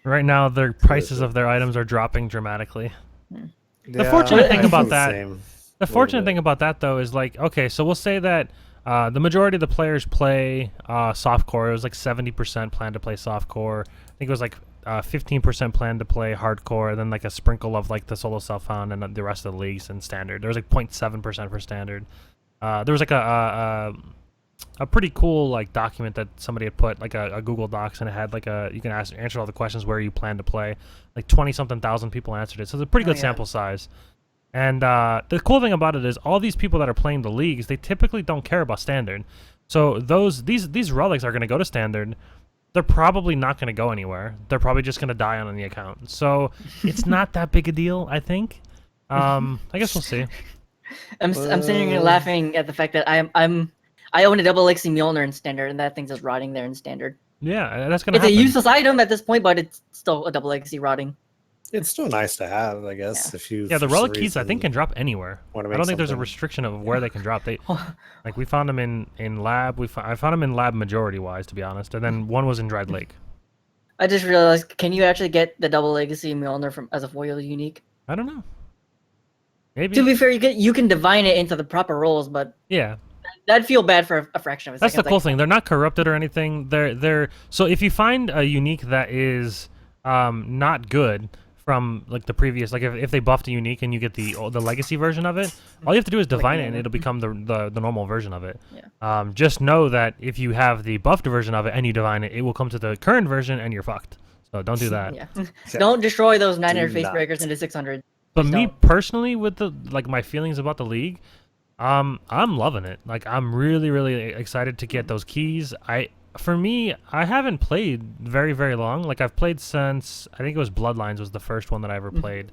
Right now, their prices of their items are dropping dramatically. The fortunate thing about that, the fortunate thing about that though, is like, okay, so we'll say that the majority of the players play softcore. It was like 70% plan to play softcore. I think it was like 15% plan to play hardcore, and then like a sprinkle of like the solo self-found and the rest of the leagues and standard. There was like 0.7% for standard. There was like a pretty cool like document that somebody had put, like a Google Docs, and it had like you can answer all the questions where you plan to play. Like 20-something thousand people answered it, so it's a pretty good sample size. And the cool thing about it is all these people that are playing the leagues, they typically don't care about standard. So these relics are going to go to standard. They're probably not going to go anywhere. They're probably just going to die on the account. So it's not that big a deal, I think. I guess we'll see. I'm sitting here laughing at the fact that I own a double XC Mjolnir in standard, and that thing's just rotting there in standard. Yeah, that's gonna It's happen. a useless item at this point, but it's still a double XC rotting. It's still nice to have, I guess. Yeah. If you Yeah, the relic keys I think can drop anywhere. I don't think there's a something. restriction of where they can drop. They like we found them in lab. I found them in lab majority wise, to be honest, and then one was in Dried Lake. I just realized, can you actually get the double legacy Mjolnir as a foil unique? I don't know. Maybe. To be fair, you can divine it into the proper roles, but Yeah. that'd feel bad for a fraction of a That's second. the cool thing. They're not corrupted or anything. They're so if you find a unique that is not good from like the previous, like if they buffed a unique and you get the legacy version of it, all you have to do is divine it and it'll become the normal version of it. Yeah. Just know that if you have the buffed version of it and you divine it, it will come to the current version and you're fucked. So don't do that. Yeah. Don't destroy those 900 face not. breakers into 600. But Please me don't. personally, with the like my feelings about the league, I'm loving it. Like I'm really excited to get those keys. For me, I haven't played very long. Like I've played since I think it was Bloodlines was the first one that I ever played.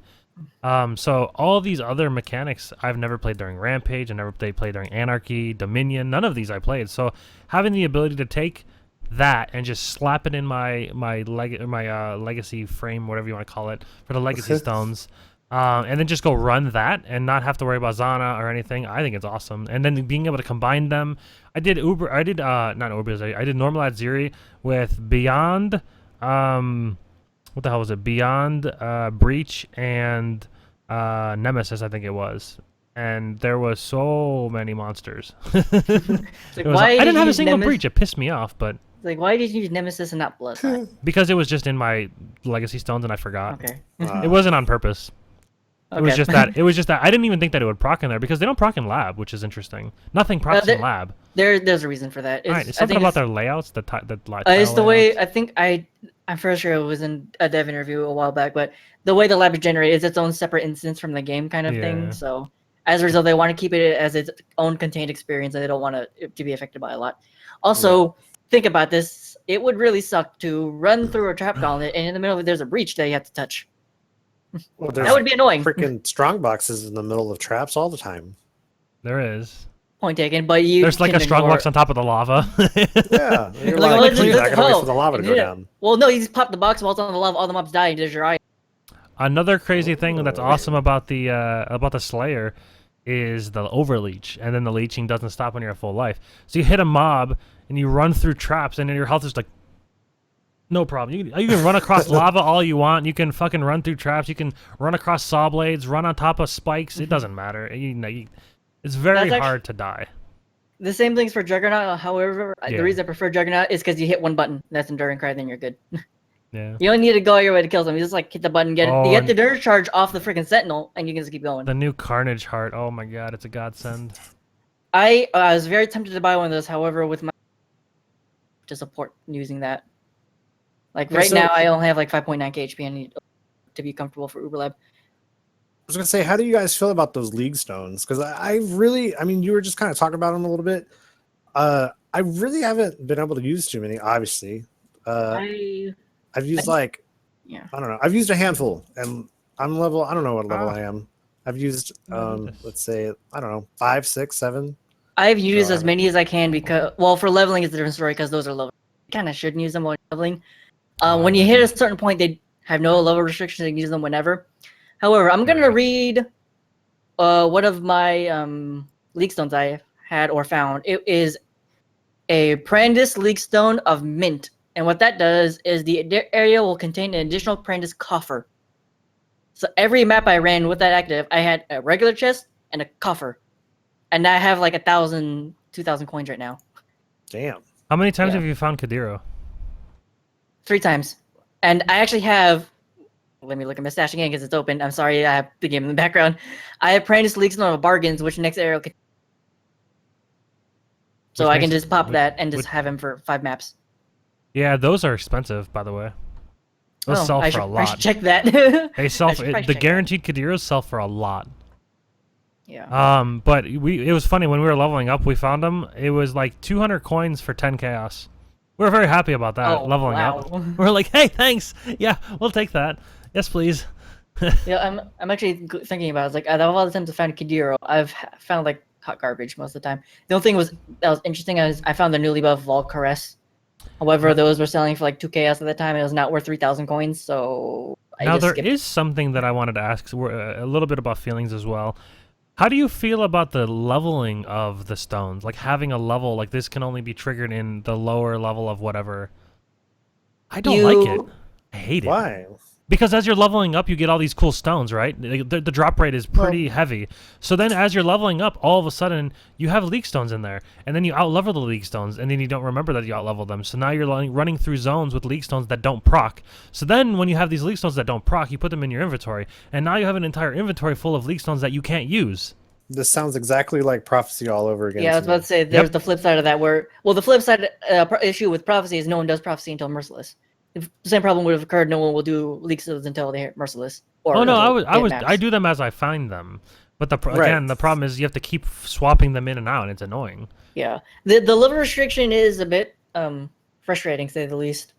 So all these other mechanics I've never played during Rampage. I never played during Anarchy, Dominion. None of these I played. So having the ability to take that and just slap it in my legacy frame, whatever you want to call it, for the legacy stones. And then just go run that and not have to worry about Zana or anything. I think it's awesome. And then being able to combine them. I did normalized Ziri with Beyond, what the hell was it? Beyond, Breach, and Nemesis, I think it was. And there was so many monsters. Like, I didn't have a single Breach. It pissed me off, but... Like, why did you use Nemesis and not Blood? Because it was just in my legacy stones and I forgot. Okay. It wasn't on purpose. Okay. It was just that I didn't even think that it would proc in there because they don't proc in lab, which is interesting. Nothing procs in lab. There's a reason for that. It's something about their layouts, it's the way I'm pretty sure it was in a dev interview a while back, but the way the lab is generated is its own separate instance from the game kind of thing. So as a result, they want to keep it as its own contained experience, and they don't want it to be affected by a lot. Also, think about this: it would really suck to run through a trap gauntlet, and in the middle of it, there's a breach that you have to touch. Well, That would be annoying. Freaking strong boxes in the middle of traps all the time. There is. Point taken, but you. There's like a strong box on top of the lava. Yeah, you're Like, like, well, "Please, I gotta wait oh, for the lava to go yeah. down." Well, no, you just pop the box while it's on the lava, all the mobs die, and there's your eye. Another crazy thing that's awesome about the Slayer is the overleech, and then the leeching doesn't stop when you're at full life. So you hit a mob and you run through traps, and then your health is like no problem. You can run across lava all you want. You can fucking run through traps. You can run across saw blades, run on top of spikes. It doesn't matter. It's very hard to die. The same thing's for Juggernaut. However, the reason I prefer Juggernaut is because you hit one button. That's Enduring Cry, then you're good. Yeah. You don't need to go your way to kill them. You just like hit the button, you get the Endurance charge off the freaking Sentinel, and you can just keep going. The new Carnage Heart. Oh my god, it's a godsend. I was very tempted to buy one of those. However, with my to support using that, like Okay, right so now, I only have like 5.9k HP. I need to be comfortable for Uber Lab. I was gonna say, how do you guys feel about those league stones? Because I really, I mean, you were just kind of talking about them a little bit. I really haven't been able to use too many. Obviously, I I've used I- like yeah. I don't know. I've used a handful, and I'm level. I don't know what level Ah. I am. I've used Nice. let's say I don't know 5, 6, 7. I've So used I as haven't. many as I can because, well, for leveling it's a different story because those are level. You kind of shouldn't use them while leveling. Oh, When I you got hit you. a certain point, they have no level restrictions. You can use them whenever. However, I'm There we gonna go. read one of my league stones I had or found. It is a Prandis league stone of mint, and what that does is the area will contain an additional Prandis coffer. So every map I ran with that active, I had a regular chest and a coffer, and I have like 1,000, 2,000 coins right now. Damn. How many times Yeah. have you found Kadiro? 3 times, and I actually have. Let me look at my stash again because it's open. I'm sorry, I have the game in the background. I have Prandis league stone of bargains, which next area can. So Which I can makes just pop which, that and just which, have him for 5 maps. yeah, those are expensive, by the way. Those Oh, sell I for a should probably lot. check that. They sell I for should probably the check that. guaranteed Kadiros sell for a lot. Yeah. But it was funny when we were leveling up. We found them. It was like 200 coins for 10 chaos. We were very happy about that Oh, leveling wow. up. We were like, hey, thanks. Yeah, we'll take that. Yes, please. Yeah, I'm actually thinking about it. It's like out of all the times I found Kadiro, I've found like hot garbage most of the time. The only thing that was interesting is I found the newly buffed Volcaress. However, No- those were selling for like 2 chaos at the time. It was not worth 3,000 coins, so I Now just there skipped. is something that I wanted to ask. So we're a little bit about feelings as well. How do you feel about the leveling of the stones? Like having a level like this can only be triggered in the lower level of whatever. I don't like it. I hate it. Why? Because as you're leveling up, you get all these cool stones, right? The drop rate is pretty heavy. So then as you're leveling up, all of a sudden, you have league stones in there. And then you out-level the league stones, and then you don't remember that you out-leveled them. So now you're running through zones with league stones that don't proc. So then when you have these league stones that don't proc, you put them in your inventory. And now you have an entire inventory full of league stones that you can't use. This sounds exactly like Prophecy all over again. Yeah, I was to me. about to say there's the flip side of that where, well, the flip side issue with Prophecy is no one does Prophecy until Merciless. If the same problem would have occurred, no one will do league stones until they hit Merciless. Or Oh no, until they hit I maps. do them as I find them. But Right. again, the problem is you have to keep swapping them in and out, and it's annoying. Yeah, the level restriction is a bit frustrating, to say the least.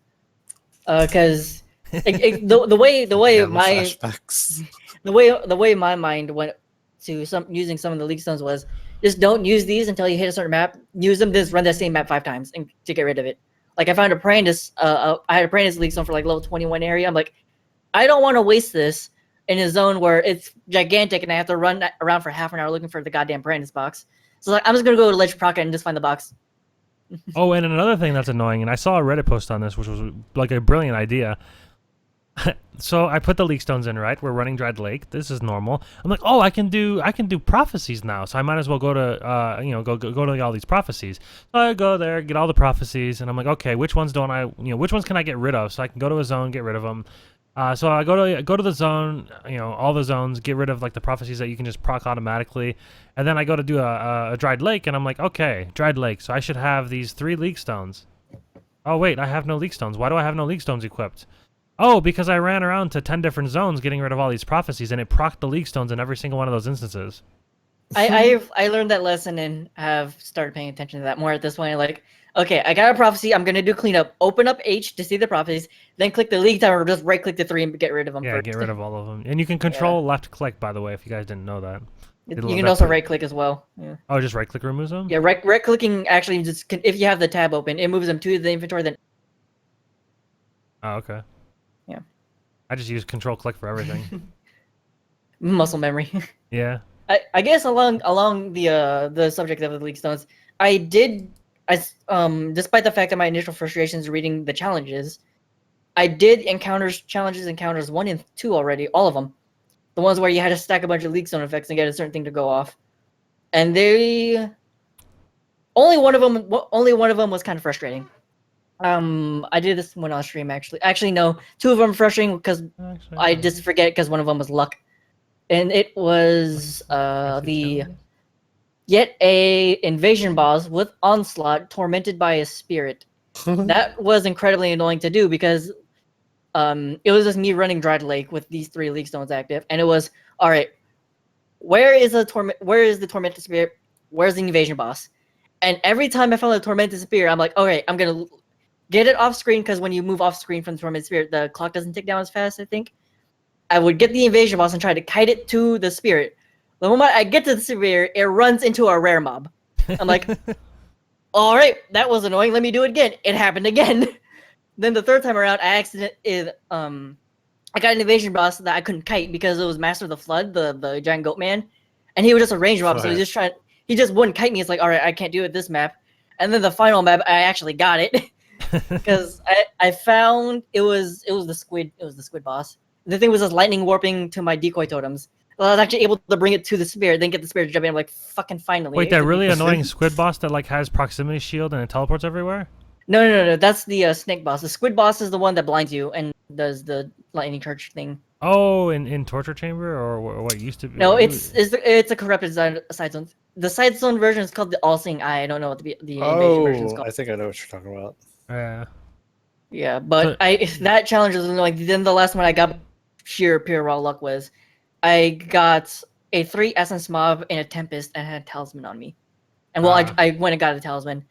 Because the way Damn, my flashbacks. the way my mind went to using some of the league stones was just don't use these until you hit a certain map. Use them, just run that same map 5 times and to get rid of it. Like I found a Prandis, I had a Prandis league stone for like level 21 area. I'm like, I don't want to waste this in a zone where it's gigantic and I have to run around for half an hour looking for the goddamn Prandis box. So like, I'm just gonna go to Ledge Procket and just find the box. Oh, and another thing that's annoying, and I saw a Reddit post on this, which was like a brilliant idea. So I put the leak stones in, right? We're running Dried Lake. This is normal. I'm like, oh, I can do prophecies now. So I might as well go to go to all these prophecies. So I go there, get all the prophecies, and I'm like, okay, which ones don't I which ones can I get rid of? So I can go to a zone, get rid of them. So I go to the zone, all the zones, get rid of like the prophecies that you can just proc automatically, and then I go to do a Dried Lake, and I'm like, okay, Dried Lake. So I should have these 3 leak stones. Oh wait, I have no leak stones. Why do I have no leak stones equipped? Oh, because I ran around to 10 different zones getting rid of all these prophecies, and it procced the league stones in every single one of those instances. I learned that lesson and have started paying attention to that more at this point. Like, okay, I got a prophecy. I'm gonna do cleanup. Open up H to see the prophecies, then click the league timer, or just right click the 3 and get rid of them. Yeah, first. get rid of all of them. And you can control left click, by the way, if you guys didn't know that. You can also right click as well. Yeah. Oh, just right click removes them? Yeah, right clicking actually just if you have the tab open, it moves them to the inventory. Then. Oh, okay. Yeah. I just use control click for everything. Muscle memory. Yeah. I guess along the subject of the league stones, despite the fact that my initial frustrations reading the challenges, I did encounters 1 and 2 already, all of them. The ones where you had to stack a bunch of league stone effects and get a certain thing to go off, and only one of them was kind of frustrating. I did this one on stream actually. Actually, no, 2 of them are frustrating because I just forget because one of them was luck. And it was get a invasion boss with onslaught tormented by a spirit. That was incredibly annoying to do because it was just me running Dried Lake with these 3 League Stones active, and it was all right. Where is the tormented spirit? Where's the invasion boss? And every time I found the tormented spirit, I'm like, okay, I'm gonna get it off screen because when you move off screen from the tormented spirit, the clock doesn't tick down as fast. I think I would get the invasion boss and try to kite it to the spirit. The moment I get to the spirit, it runs into a rare mob. I'm like, all right, that was annoying. Let me do it again. It happened again. Then the 3rd time around, I got an invasion boss that I couldn't kite because it was Master of the Flood, the giant goat man, and he was just a range mob. So he just wouldn't kite me. It's like, all right, I can't do it this map. And then the final map, I actually got it because I found it was the squid. It was the squid boss. The thing was just lightning warping to my decoy totems. Well, I was actually able to bring it to the spirit, then get the spirit to jump in. I'm like, fucking finally. Wait, that really annoying squid boss that like has proximity shield and it teleports everywhere? No. That's the snake boss. The squid boss is the one that blinds you and does the lightning charge thing. Oh, in torture chamber or what used to be? No, it's a corrupted side zone. The side zone version is called the All Seeing Eye. I don't know what the invasion version is called. I think I know what you're talking about. Yeah. Yeah, but that challenge was annoying. Then the last one I got sheer pure raw luck was I got a 3 essence mob and a tempest and had a talisman on me. And I went and got a talisman.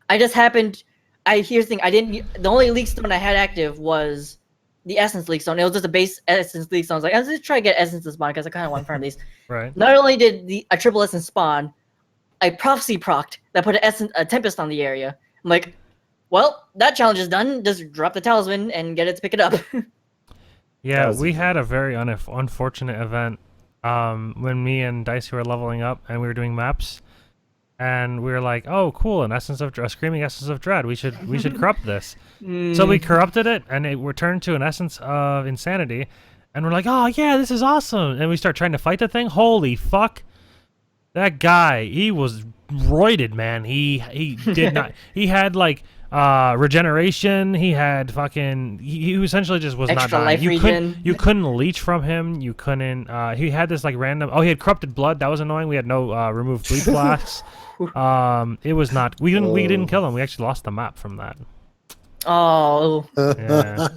I just happened. Here's the thing. The only leak stone I had active was the essence leak stone. It was just a base essence leak stone. I was like, let's just try to get essence to spawn because I kind of want to farm these. Right. Not only did a triple essence spawn, I prophecy procced that put a tempest on the area. I'm like, well, that challenge is done. Just drop the talisman and get it to pick it up. Yeah, we had a very unfortunate event when me and Dicey were leveling up and we were doing maps. And we were like, "Oh, cool! An screaming essence of dread. We should corrupt this." So we corrupted it, and it returned to an essence of insanity. And we're like, "Oh yeah, this is awesome!" And we start trying to fight the thing. Holy fuck! That guy, he was roided, man. He did not. He had like regeneration. He had fucking. He essentially just was Extra not life dying. regen. You couldn't leech from him. You couldn't. He had this like random. Oh, he had corrupted blood. That was annoying. We had no removed bleed flasks. It was not. We didn't kill him. We actually lost the map from that. Oh. Yeah.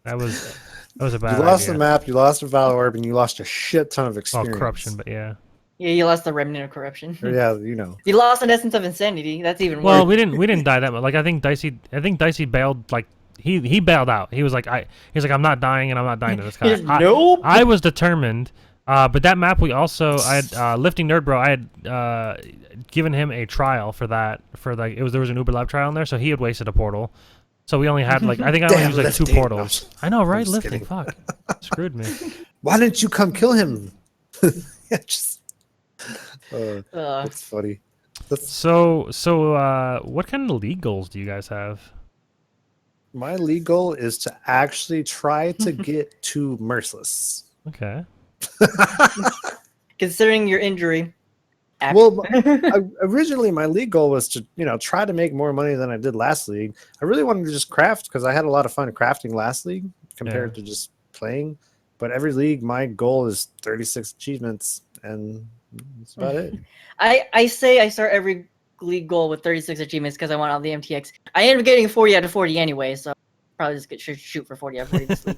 That was a bad. You lost idea. the map. You lost a Valor Orb, and you lost a shit ton of experience. corruption, but yeah. Yeah, you lost the remnant of corruption. Yeah, you know. You lost an essence of insanity. That's even worse. Well, we didn't die that much. Like I think Dicey bailed. Like he bailed out. He was like I'm not dying, and I'm not dying to this guy. Nope. I was determined. But that map I had lifting nerd bro. I had given him a trial for that. There was an Uber Lab trial in there, so he had wasted a portal. So we only had like I only used like 2 portals. I know, right? Lifting, kidding. fuck, screwed me. Why didn't you come kill him? That's funny. So what kind of league goals do you guys have? My league goal is to actually try to get to Merciless. Okay. Considering your injury. Well, originally my league goal was to, try to make more money than I did last league. I really wanted to just craft because I had a lot of fun crafting last league compared to just playing. But every league, my goal is 36 achievements, and that's about it. I say I start every league goal with 36 achievements because I want all the MTX. I end up getting 40 out of 40 anyway, so probably just shoot for 40 out of 40 this league.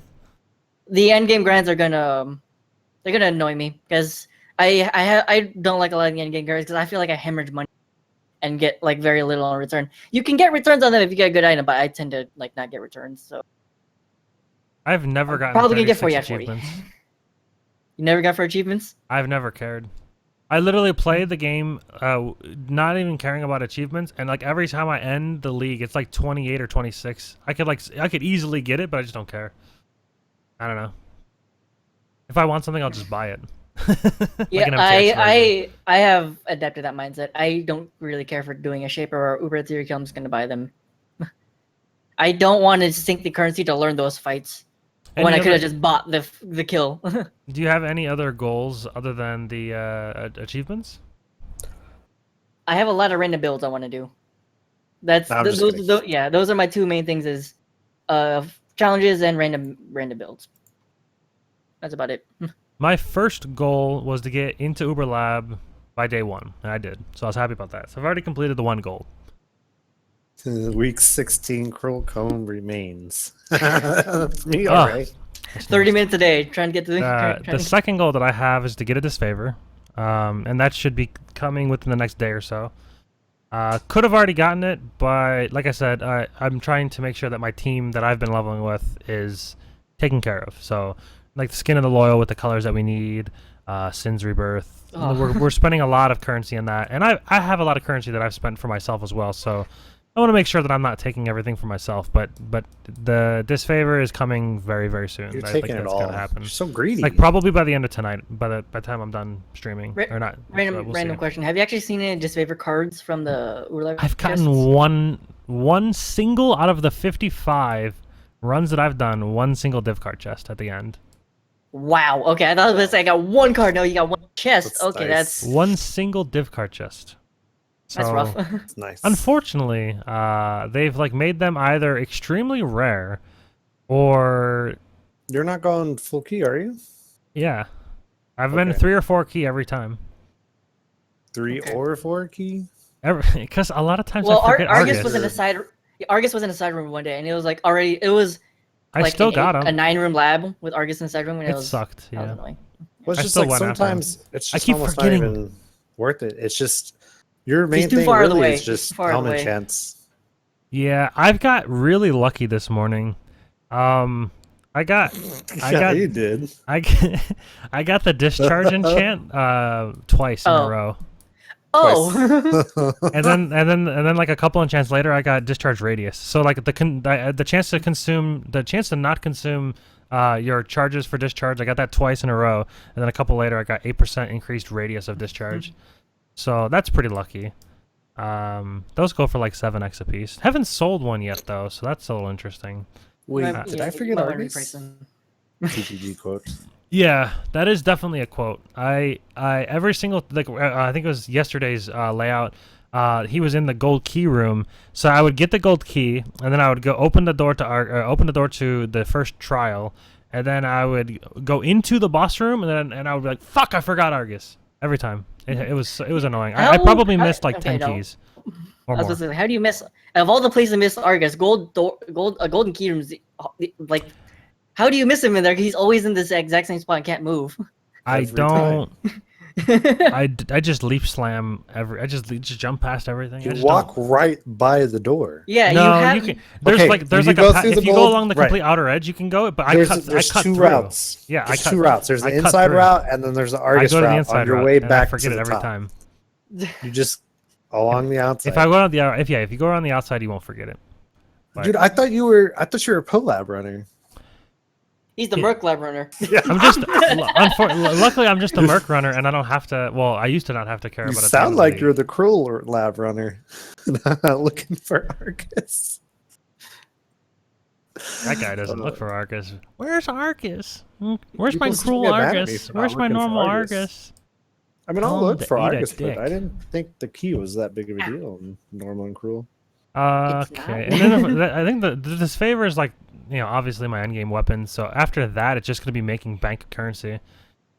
The end game grinds are gonna annoy me because I don't like a lot of the end game grinds because I feel like I hemorrhage money and get like very little in return. You can get returns on them if you get a good item, but I tend to like not get returns. So I've never gotten probably gonna get 40 40 out of 40. achievements. You never got for achievements? I've never cared. I literally played the game, not even caring about achievements, and like every time I end the league, it's like 28 or 26. I could easily get it, but I just don't care. I don't know. If I want something, I'll just buy it. Yeah, like I have adapted that mindset. I don't really care for doing a shaper or Uber Theory kill. I'm just gonna buy them. I don't want to sink the currency to learn those fights when I could have just bought the kill. Do you have any other goals other than the achievements? I have a lot of random builds I want to do. Those are my 2 main things: is challenges and random builds. That's about it. My first goal was to get into Uber Lab by day 1, and I did. So I was happy about that. So I've already completed the 1 gold. Week 16 Cruel Comb remains. For me, all right. 30 minutes a day trying to get to The second goal that I have is to get a disfavor, and that should be coming within the next day or so. Could have already gotten it, but like I said, I'm trying to make sure that my team that I've been leveling with is taken care of. So, like the Skin of the Loyal with the colors that we need, Sin's Rebirth. We're spending a lot of currency in that, and I have a lot of currency that I've spent for myself as well. So I want to make sure that I'm not taking everything for myself. But the disfavor is coming very, very soon. You're I taking think it that's all. gonna happen. You're so greedy. Like probably by the end of tonight, by the time I'm done streaming or not. Random question. Have you actually seen any disfavor cards from the Relic? I've gotten one single out of the 55 runs that I've done, one single div card chest at the end. Wow. Okay, I thought it was I got 1 card. No, you got 1 chest. That's Okay, nice. that's One single div card chest. that's rough. It's nice. Unfortunately, they've like made them either extremely rare or You're not going full key, are you? yeah. I've been Okay. 3 or 4 key every time. 3 Okay. or 4 key? Because a lot of times Well, I forget Argus Argus. was in a side. Argus was in a side room one day, and it was like already. It was I like still got a him. 9-room lab with Argus in the side room, and It was sucked. that was Yeah. annoying. Well, it's I just still like went after him. sometimes it's I just keep almost forgetting. not even worth it. It's just your main He's too thing far out of the really way. is just Too far out of the helmet way. chance. Yeah, I've got really lucky this morning. I got You did. I got the discharge enchant twice in a Oh. row, Oh, and then like a couple enchants later, I got discharge radius. So like the chance to not consume your charges for discharge, I got that twice in a row, and then a couple later, I got 8% increased radius of discharge. So that's pretty lucky. Those go for like 7x a piece. Haven't sold one yet though, so that's a little interesting. Wait, Yeah, did I you forget might wanna Argus? reprice them. TTG quote. Yeah, that is definitely a quote. I every single like I think it was yesterday's layout. He was in the gold key room, so I would get the gold key, and then I would go open the door to the first trial, and then I would go into the boss room, and I would be like, "Fuck, I forgot Argus." Every time. It was annoying. I probably missed like 10 keys or I was more. supposed to say, how do you miss? Of all the places to miss Argus, golden key rooms, like, how do you miss him in there? He's always in this exact same spot and can't move. I Every don't. I just leap slam I just jump past everything. I You just walk right by the door. Yeah, No, you have. you can. There's Okay, like when you a go pa- through if the you go gold- along the right. complete outer edge, you can go. But There's I cut two through. routes. Yeah, there's I cut two routes. There's I the cut inside through. route, and then there's the I Argus go to the route inside on your route, way and I back forget to it the every top. time. You just along the outside. If I go on the if you go around the outside, you won't forget it. But Dude, I thought you were a Polab runner. He's the Merc Lab runner. I'm just luckily I'm just a Merc runner, and I don't have to. Well, I used to not have to care You about it. sound like you're the Cruel Lab runner. Looking for Argus. That guy doesn't look for Argus. Where's Argus? Where's my People still cruel get mad at me Argus? for not Where's my looking for normal Argus. Argus? I mean, Tell I'll him look to for eat a Argus, but dick. I didn't think the key was that big of a deal in Normal and Cruel. It's Okay, not. and then I think this favor is like, obviously my endgame weapon. So after that, it's just gonna be making bank currency.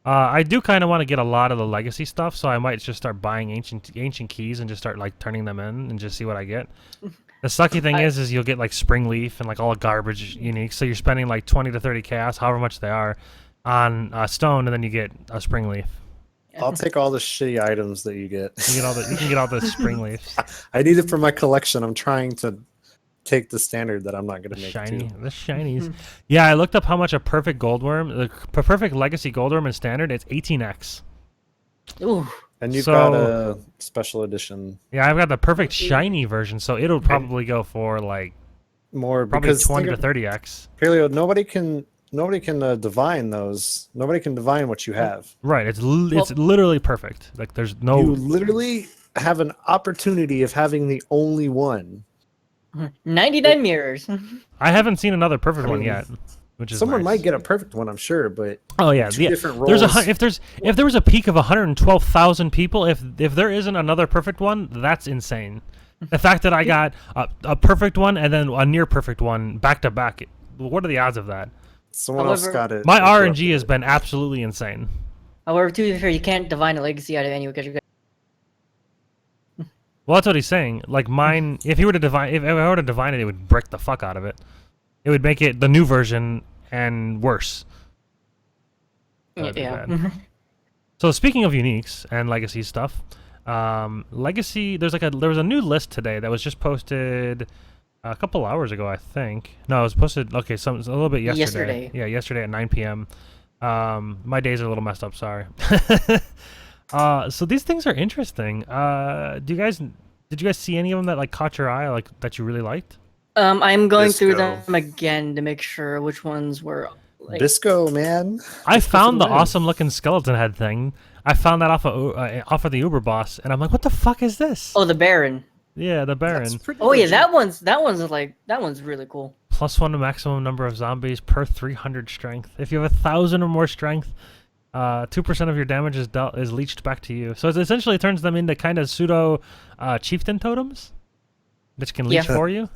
I do kind of want to get a lot of the legacy stuff, so I might just start buying ancient keys and just start like turning them in and just see what I get. The sucky thing is you'll get like spring leaf and like all garbage unique. So you're spending like 20 to 30 chaos, however much they are, on stone, and then you get a spring leaf. I'll take all the shitty items that you get. You can get all the spring leaves. I need it for my collection. I'm trying to take the standard that I'm not going to make. The shinies. Yeah, I looked up how much a perfect gold worm, the perfect legacy gold worm in standard. It's 18x. Ooh, And you've So- got a special edition Yeah, I've got the perfect shiny version, so it'll probably go for like more probably because 20 to think of- 30x. Paleo, nobody can divine those. Nobody can divine what you have. Right, it's literally perfect. Like there's no. You literally have an opportunity of having the only one. 99 mirrors. I haven't seen another perfect I one mean, yet, which is Someone nice. might get a perfect one, I'm sure, but Oh yeah, two different roles. there's if there was a peak of 112,000 people, if there isn't another perfect one, that's insane. The fact that I got a perfect one and then a near perfect one back to back, what are the odds of that? Someone else However, got it. My interrupted. RNG has been absolutely insane. However, to be fair, you can't divine a legacy out of any because you got Well, that's what he's saying. Like mine, if he were to divine, if I were to divine it, it would brick the fuck out of it. It would make it the new version and worse. That'd be Yeah. bad. So speaking of uniques and legacy stuff, legacy there was a new list today that was just posted a couple hours ago, I think. No, it was posted a little bit yesterday. Yeah, yesterday at 9 p.m. My days are a little messed up. Sorry. So these things are interesting. Did you guys see any of them that like caught your eye, like that you really liked? I'm going through Bisco. them again to make sure which ones were. Like, Bisco, man. I Just go found for the the win. awesome looking skeleton head thing. I found that off of the Uber boss, and I'm like, what the fuck is this? oh, the Baron. Yeah, the Baron. That's pretty Oh yeah, legit. that one's really cool. +1 to maximum number of zombies per 300 strength. If you have 1,000 or more strength, 2% of your damage is leached back to you. So it essentially turns them into kind of pseudo chieftain totems, which can leech Yeah. for you.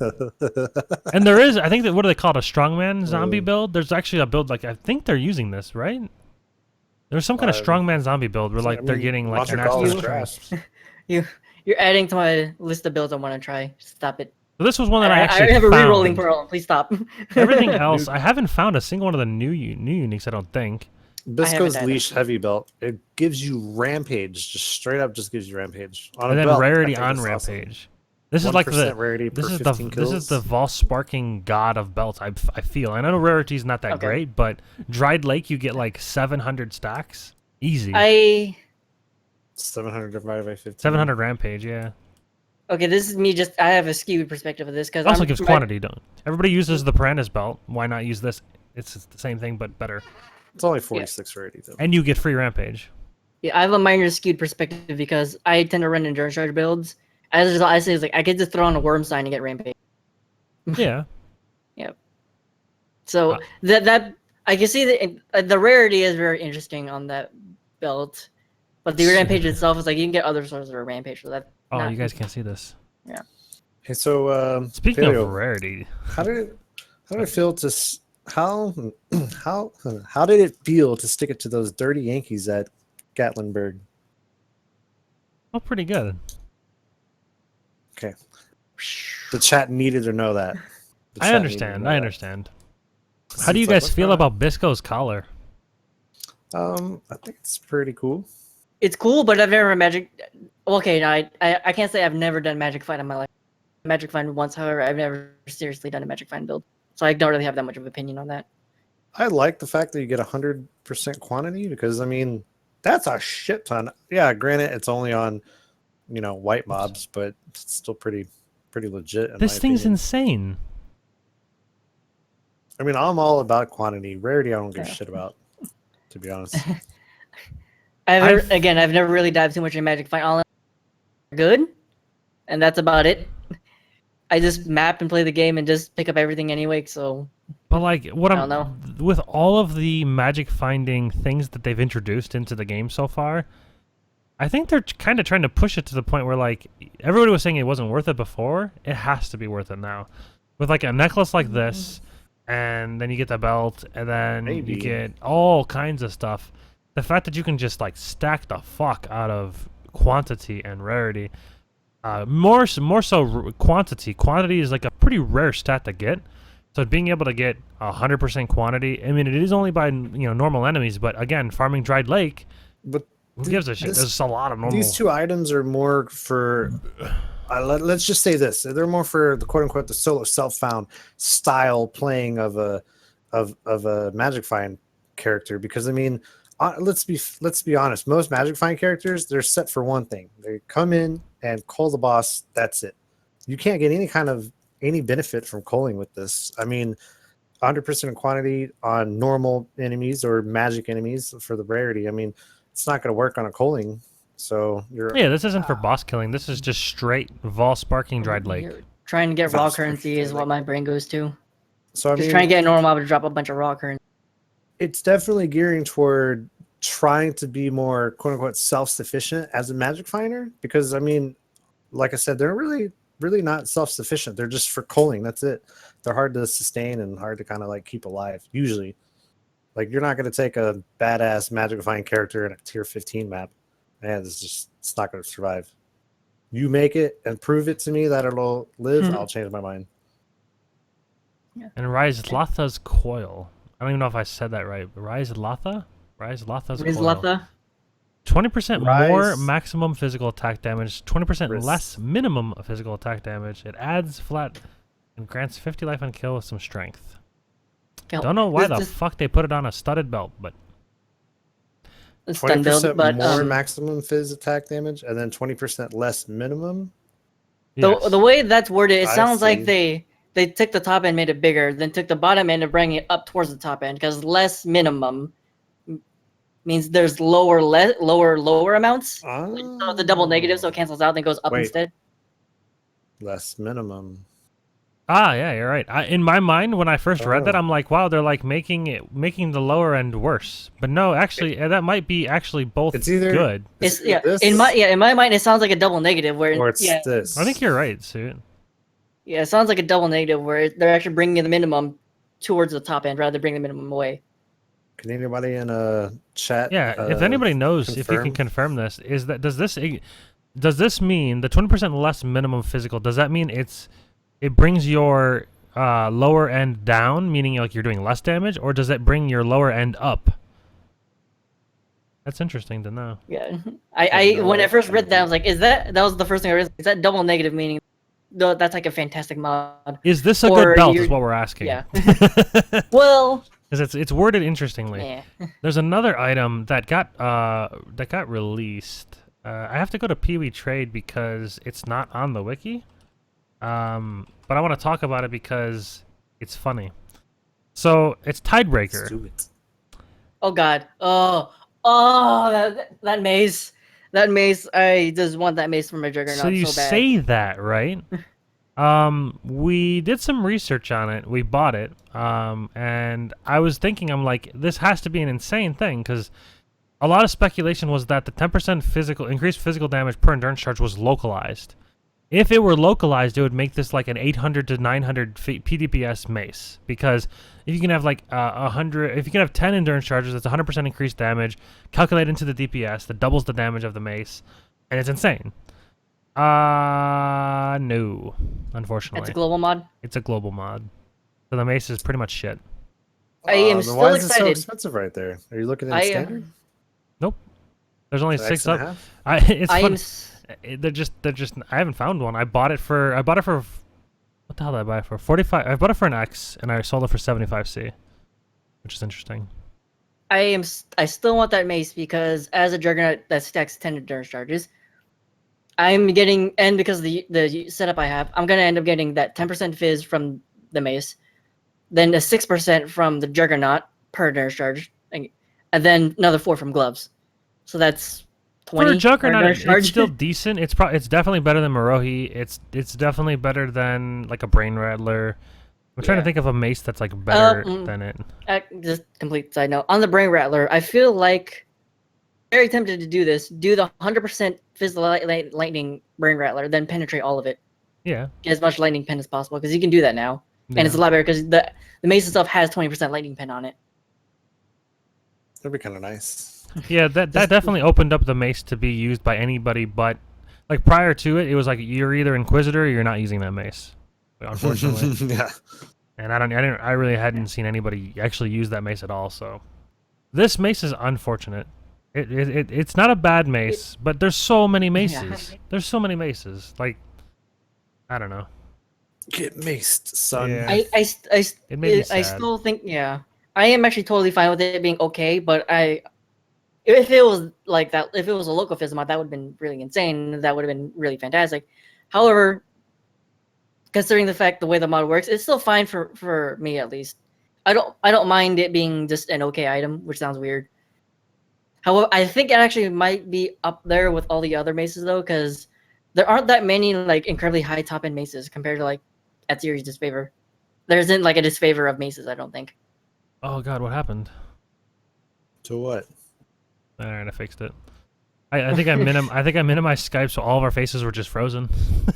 And there is, I think that what do they call it, a strongman zombie build? There's actually a build like I think they're using this, right? There's some kind of strongman zombie build where like they're getting like an Montreal is extra trash. You're adding to my list of builds I want to try. Stop it. So this was one that I I actually have a found. rerolling problem. Please stop. Everything else, I haven't found a single one of the new uniques. I don't think. Bisco's either. leash heavy belt. It gives you rampage. Just straight up, just gives you rampage. On And a then belt, rarity I think on it's awesome. rampage. This is like 1% rarity per this is 15 this is kills. the Vol sparking god of belts. I feel. I know rarity's not that Okay. great, but dried lake you get like 700 stacks easy. 700 divided by 15. 700 rampage, yeah. Okay, this is me. I have a skewed perspective of this because It also gives quantity. Don't everybody uses the Piranha's belt? Why not use this? It's the same thing but better, It's only 46 rarity though. and you get free rampage. Yeah, I have a minor skewed perspective because I tend to run endurance charge builds. As a result, I say it's like I could just throw on a worm sign and get rampage. Yeah. So that I can see that the rarity is very interesting on that belt, but the rampage itself is like you can get other sources of rampage. So that. Oh, you guys can't see this. Hey, so Speaking Paleo, of rarity, how did it feel to how did it feel to stick it to those dirty Yankees at Gatlinburg? oh, pretty good. Okay, the chat needed to know that. The I chat understand. needed to know I that. understand. How do It's you like, guys what's feel going on? about Bisco's collar? I think it's pretty cool. It's cool, but I've never magic. Okay, no, I can't say I've never done magic find in my life. Magic find once, however, I've never seriously done a magic find build, so I don't really have that much of an opinion on that. I like the fact that you get 100% quantity because I mean that's a shit ton. Yeah, granted it's only on white mobs, but it's still pretty legit. In This my thing's opinion. insane. I mean, I'm all about quantity. Rarity, I don't give a Yeah. shit about, to be honest. I've never really dived too much in magic find. All good, and that's about it. I just map and play the game and just pick up everything anyway. So But like, what I don't know. with all of the magic finding things that they've introduced into the game so far, I think they're kind of trying to push it to the point where like everybody was saying it wasn't worth it before. It has to be worth it now. With like a necklace like this, and then you get the belt, and then Maybe. you get all kinds of stuff. The fact that you can just like stack the fuck out of quantity and rarity. More so quantity. Quantity is like a pretty rare stat to get. So being able to get 100% quantity, I mean, it is only by normal enemies, but again, farming dried lake, But who gives a shit? this- There's a lot of normal. these two items are more for. Let's just say this: they're more for the quote unquote the solo self-found style playing of a magic find character. Because I mean, let's be honest. Most magic find characters they're set for one thing: they come in and call the boss. That's it. You can't get any benefit from calling with this. I mean, 100% in quantity on normal enemies or magic enemies for the rarity. I mean, it's not going to work on a calling. So you're Yeah, this isn't for boss killing. This is just straight Vol sparking dried lake. You're trying to get raw Sounds currency is what my brain goes to. so I Just mean, trying to get a normal mob to drop a bunch of raw currency. it's definitely gearing toward trying to be more quote unquote self-sufficient as a magic finder because I mean, like I said, they're really not self-sufficient. They're just for culling. That's it. They're hard to sustain and hard to kind of like keep alive. Usually, like you're not going to take a badass magic find character in a tier 15 map. Man, it's not going to survive. you make it and prove it to me that it'll live, I'll change my mind. And Rizlatha's Coil. I don't even know if I said that right. Rizlatha's Coil. Rizlatha. 20% more Rise. maximum physical attack damage, 20% Riz. less minimum physical attack damage. It adds flat and grants 50 life on kill with some strength. Don't know why the fuck they put it on a studded belt, but... Stun build, 20% but more maximum phys attack damage, and then 20% less minimum. yes. the way that's worded, it I sounds like see. they took the top end, made it bigger, then took the bottom end and bring it up towards the top end, because less minimum means there's lower amounts. So the double negative, so it cancels out, then goes up Wait. instead. Less minimum. Ah, yeah, you're right. In my mind, when I first read that, Oh. I'm like, wow, they're like making the lower end worse. But no, actually, that might be actually both It's either good. It's this, in my mind, it sounds like a double negative where or it's this. I think you're right, Suit. Yeah, it sounds like a double negative where they're actually bringing the minimum towards the top end rather than bringing the minimum away. Can anybody in a chat? Yeah, if anybody knows, if you can confirm this, does this mean the 20% less minimum physical? Does that mean it brings your lower end down, meaning like you're doing less damage, or does it bring your lower end up? That's interesting to know. Yeah, I when I first read that, I was like, that was the first thing I read. Is that double negative meaning? No, that's like a fantastic mod. Is this a Or good belt? Is you're- what we're asking. Yeah. Well, Because it's worded interestingly. yeah. There's another item that got released. I have to go to Pee-wee Trade because it's not on the wiki. But I want to talk about it because it's funny. So it's Tidebreaker. Let's do it. Oh God. That mace. That mace. I just want that mace for my Juggernaut So you so bad. say that, right? We did some research on it. We bought it. And I was thinking, I'm like, this has to be an insane thing because a lot of speculation was that the 10% increased physical damage per endurance charge was localized. If it were localized, it would make this like an 800 to 900 PDPS mace because if you can have like 100, if you can have 10 endurance charges, that's 100% increased damage, calculated into the DPS, that doubles the damage of the mace, and it's insane. No, unfortunately. It's a global mod. It's a global mod. So the mace is pretty much shit. I am Then still why is it so excited. expensive right there? Are you looking at I standard? Nope. There's only Is it 6 X and a up. half? It's I fun. am. They're just. I haven't found one. I bought it for. What the hell did I buy it for? 45. I bought it for an X, and I sold it for 75C, which is interesting. I still want that mace because as a Juggernaut that stacks 10 endurance charges, I'm getting, and because of the setup I have, I'm gonna end up getting that 10% fizz from the mace, then the 6% from the Juggernaut per endurance charge, and then another 4 from gloves. So that's 20 For a Juggernaut, endurance it's charge. still decent. It's definitely better than Marohi. It's definitely better than like a Brain Rattler. I'm trying to Yeah. think of a mace that's like better mm. than it. Just complete side note on the Brain Rattler. I feel like very tempted to do this. Do the 100% physical lightning Brain Rattler, then penetrate all of it. Yeah. Get as much lightning pen as possible because you can do that now, and it's a lot better because the mace itself has 20% lightning pen on it. That'd be kind of nice. Yeah, that definitely opened up the mace to be used by anybody, but like prior to it, it was like you're either Inquisitor or you're not using that mace. Unfortunately, Yeah. and I really hadn't seen anybody actually use that mace at all. So this mace is unfortunate. It's not a bad mace, but there's so many maces. Yeah. There's so many maces. Like I don't know. Get maced, son. Yeah. I It made me I sad. still think I am actually totally fine with it being okay, but if it was like that, if it was a local fizz mod, that would have been really insane. That would have been really fantastic. However, considering the fact the way the mod works, it's still fine for me at least. I don't mind it being just an okay item, which sounds weird. However, I think it actually might be up there with all the other maces though, because there aren't that many like incredibly high top end maces compared to like at series disfavor. There isn't like a disfavor of maces, I don't think. Oh God, what happened? To what? All right, I fixed it. I think I minimized Skype so all of our faces were just frozen.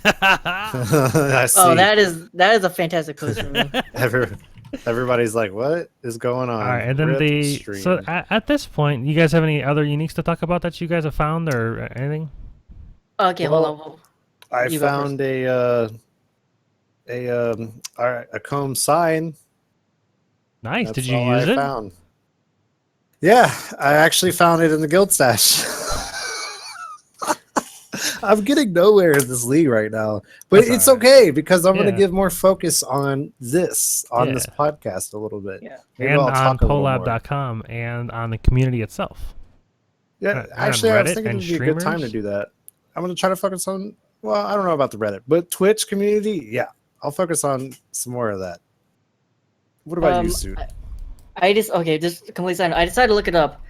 I see. Oh, that is a fantastic post for me. Everybody's like, "What is going on?" All right, and then Rip stream. so at this point, you guys have any other uniques to talk about that you guys have found or anything? Okay, Well, hold on. I You go found a comb sign. Nice. That's Did you all use I it? found. Yeah, I actually found it in the guild stash. I'm getting nowhere in this league right now, but That's it's all right. okay because I'm going to Yeah. give more focus on this Yeah. podcast a little bit. Yeah. Maybe And I'll on talk a little more. polab.com and on the community itself. Yeah, And on actually, I was Reddit thinking and it'd be a good time to streamers. do that. I'm going to try to focus on. Well, I don't know about the Reddit, but Twitch community. Yeah, I'll focus on some more of that. What about you, Suit? Just completely side note, I decided to look it up.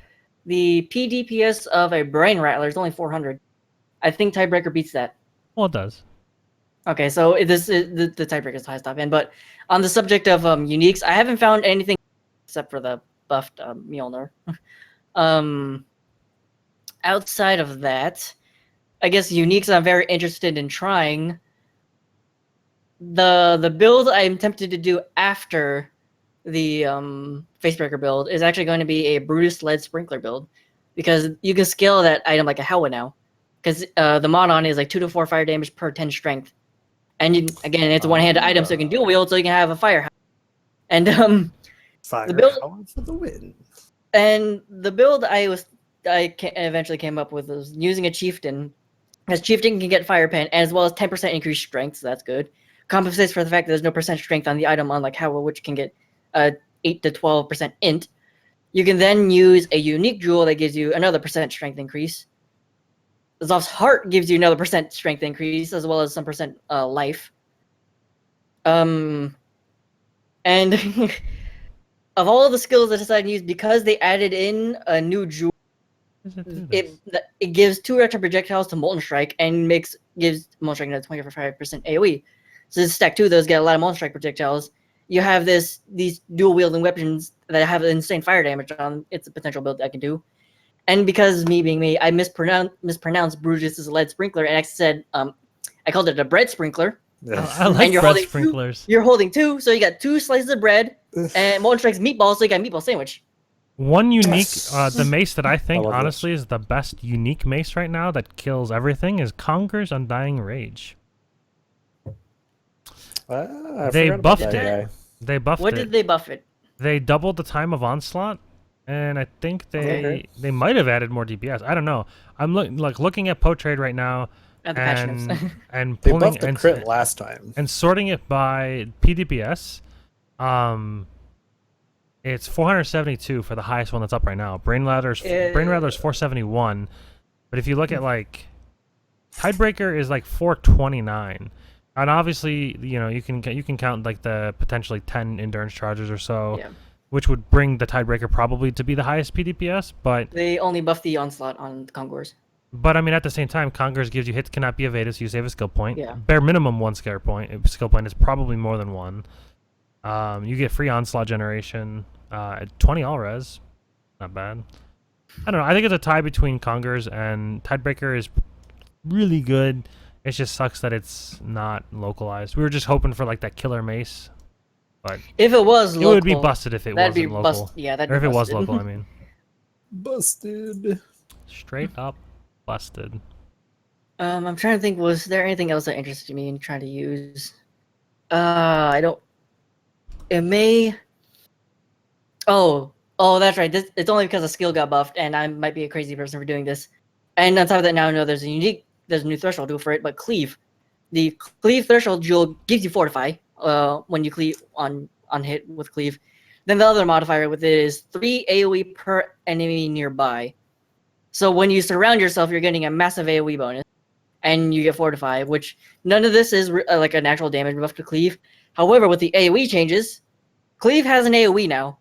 The PDPS of a Brain Rattler is only 400. I think Tiebreaker beats that. Well, it does. Okay, so this is the Tiebreaker is the highest top end. But on the subject of uniques, I haven't found anything except for the buffed Mjolnir. Outside of that, I guess uniques I'm very interested in trying. The build I'm tempted to do after the Facebreaker build is actually going to be a Brutus Lead Sprinkler build, because you can scale that item like a Howa now, because the mod on is like 2 to 4 fire damage per 10 strength, and again it's a one-handed item, so you can dual wield, so you can have a fire. And Fire the build for the win. and the build eventually came up with was using a chieftain, because chieftain can get fire pen as well as 10% increased strength, so that's good. Compensates for the fact that there's no percent strength on the item, unlike Howa, which can get 8 to 12% int. You can then use a unique jewel that gives you another percent strength increase. Zof's heart gives you another percent strength increase, as well as some percent life. And of all of the skills I decided to use, because they added in a new jewel, it gives 2 extra projectiles to Molten Strike and gives Molten Strike another 25% AoE. So this stack 2 of those get a lot of Molten Strike projectiles. You have these dual wielding weapons that have insane fire damage on. It's a potential build that I can do. And because me being me, I mispronounced Brutus' lead sprinkler and I said I called it a bread sprinkler. I like bread sprinklers. You're holding 2, so you got 2 slices of bread, and Molten Strike's meatballs, so you got a meatball sandwich. One unique, the mace that I think love honestly is the best unique mace right now that kills everything is Conquer's Undying Rage. They buffed it. They buffed it. What did they buff it? They doubled the time of onslaught, and I think they might have added more DPS. I don't know. I'm looking at Potrade right now, and They pulling buffed the crit last time and sorting it by PDPS. It's 472 for the highest one that's up right now. Brain Rattler's 471, but if you look at like Tidebreaker is like 429. And obviously, you know, you can count like the potentially 10 endurance charges or so, which would bring the Tidebreaker probably to be the highest PDPS. But they only buff the onslaught on Conquerors. But I mean, at the same time, Conquerors gives you hits cannot be evaded, so you save a skill point. Yeah. Bare minimum 1 skill point. Skill point is probably more than 1. You get free onslaught generation. 20 all res, not bad. I don't know. I think it's a tie between Conquerors and Tidebreaker is really good. It just sucks that it's not localized. We were just hoping for like that killer mace, but if it was local, it would be busted if it wasn't local. That'd or if be it was busted. local, I mean. Busted. Straight up busted. I'm trying to think. Was there anything else that interested me in trying to use? I don't. It may. Oh, that's right. It's only because the skill got buffed, and I might be a crazy person for doing this. And on top of that, now I know there's a new threshold jewel for it, but Cleave. The Cleave threshold jewel gives you Fortify when you cleave on hit with Cleave. Then the other modifier with it is 3 AoE per enemy nearby. So when you surround yourself, you're getting a massive AoE bonus, and you get Fortify, which none of this is like an actual damage buff to Cleave. However, with the AoE changes, Cleave has an AoE now,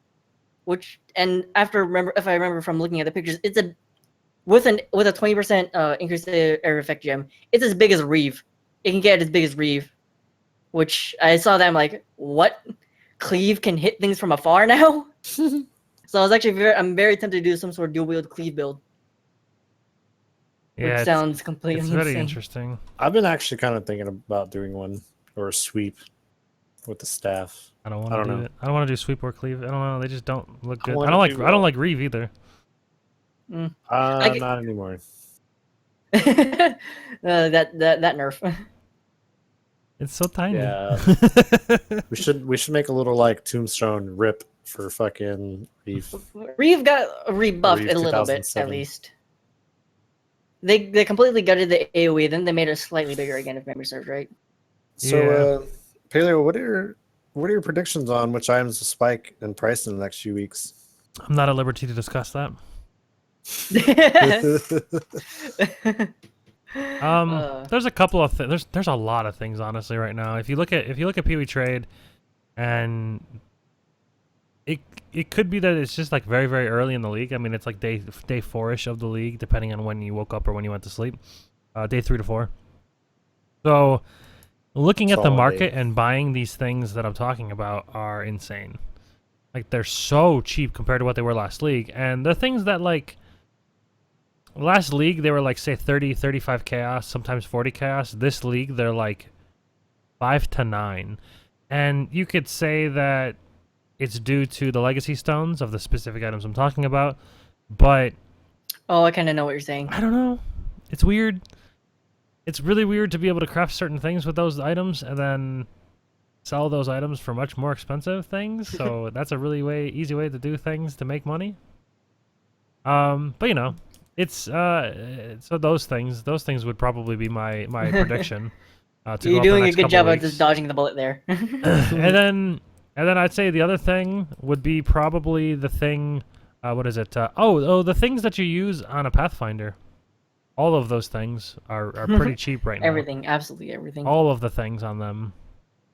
if I remember from looking at the pictures, it's with a 20% increased area effect gem, it's as big as Reeve. It can get as big as Reeve, which I saw that I'm like, what? Cleave can hit things from afar now? So I was actually I'm very tempted to do some sort of dual wield Cleave build. Yeah, which sounds completely it's very insane. interesting. I've been actually kind of thinking about doing one or a sweep with the staff. I don't want to do it. I don't want to do sweep or cleave. I don't know. They just don't look good. I I don't like Reeve either. Not anymore. that nerf. It's so tiny. Yeah. we should make a little like tombstone rip for fucking Reef. Reeve got rebuffed Reeve a little bit, 2007. at least. They completely gutted the AoE, then they made it slightly bigger again, if memory serves right. So, Paleo, what are your predictions on which items will spike in price in the next few weeks? I'm not at liberty to discuss that. There's a couple of there's a lot of things honestly right now. If you look at PoE trade, and it could be that it's just like very very early in the league. I mean, it's like day 4ish of the league, depending on when you woke up or when you went to sleep. Day 3 to 4. So looking at the market and buying these things that I'm talking about are insane. Like, they're so cheap compared to what they were last league, and the things that like last league they were like say 30, 35 chaos, sometimes 40 chaos. This league they're like 5 to 9, and you could say that it's due to the legacy stones of the specific items I'm talking about, but oh, I kind of know what you're saying. I don't know. It's weird. It's really weird to be able to craft certain things with those items and then sell those items for much more expensive things. So that's a really easy way to do things to make money. But you know, it's so those things would probably be my prediction. You're doing a good job of just dodging the bullet there. and then I'd say the other thing would be probably the thing. What is it? The things that you use on a Pathfinder. All of those things are pretty cheap right now. Everything, absolutely everything. All of the things on them.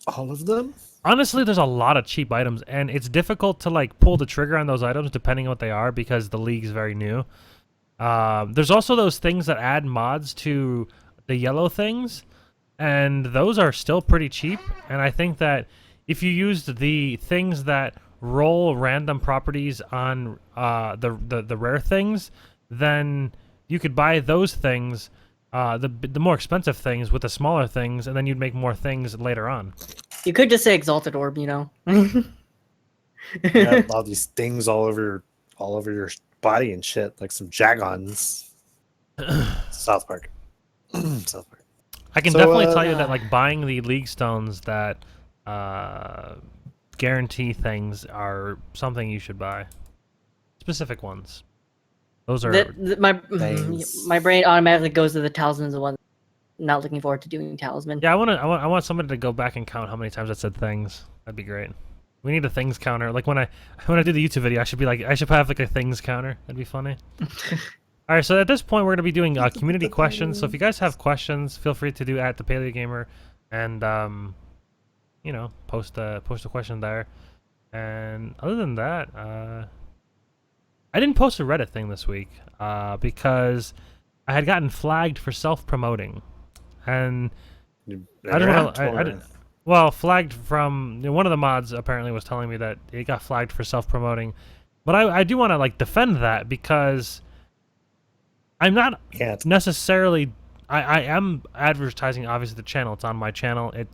All of them? Honestly, there's a lot of cheap items, and it's difficult to like pull the trigger on those items depending on what they are because the league's very new. There's also those things that add mods to the yellow things, and those are still pretty cheap. And I think that if you used the things that roll random properties on the rare things, then you could buy those things, the more expensive things with the smaller things, and then you'd make more things later on. You could just say Exalted Orb, you know. You have all these things all over your body and shit, like some Jagons. South Park. South Park. I can definitely tell you that like buying the League Stones that guarantee things are something you should buy. Specific ones. Those are my brain automatically goes to the talismans. The one not looking forward to doing talisman. Yeah, I want somebody to go back and count how many times I said things. That'd be great. We need a things counter. Like when I do the YouTube video, I should have like a things counter. That'd be funny. All right, so at this point we're gonna be doing community questions. So if you guys have questions, feel free to do at the Paleo Gamer, and you know, post a question there. And other than that, I didn't post a Reddit thing this week because I had gotten flagged for self-promoting, and I don't know. Well, flagged from one of the mods apparently was telling me that it got flagged for self-promoting, but I do want to like defend that because I'm not necessarily. I am advertising obviously the channel. It's on my channel. I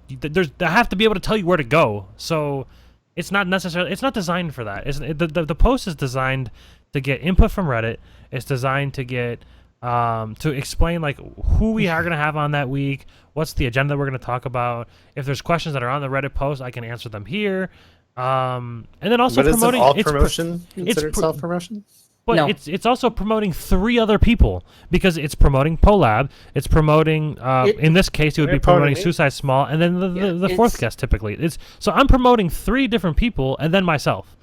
have to be able to tell you where to go. So it's not necessarily. It's not designed for that. The post is designed to get input from Reddit. It's designed to get to explain like who we are going to have on that week, what's the agenda that we're going to talk about. If there's questions that are on the Reddit post, I can answer them here. And then also promoting. All promotion considered self-promotion? But no. It's also promoting 3 other people because it's promoting Polab, it's promoting in this case it would be promoting SuitSizeSmall, and then the fourth guest typically. So I'm promoting 3 different people and then myself.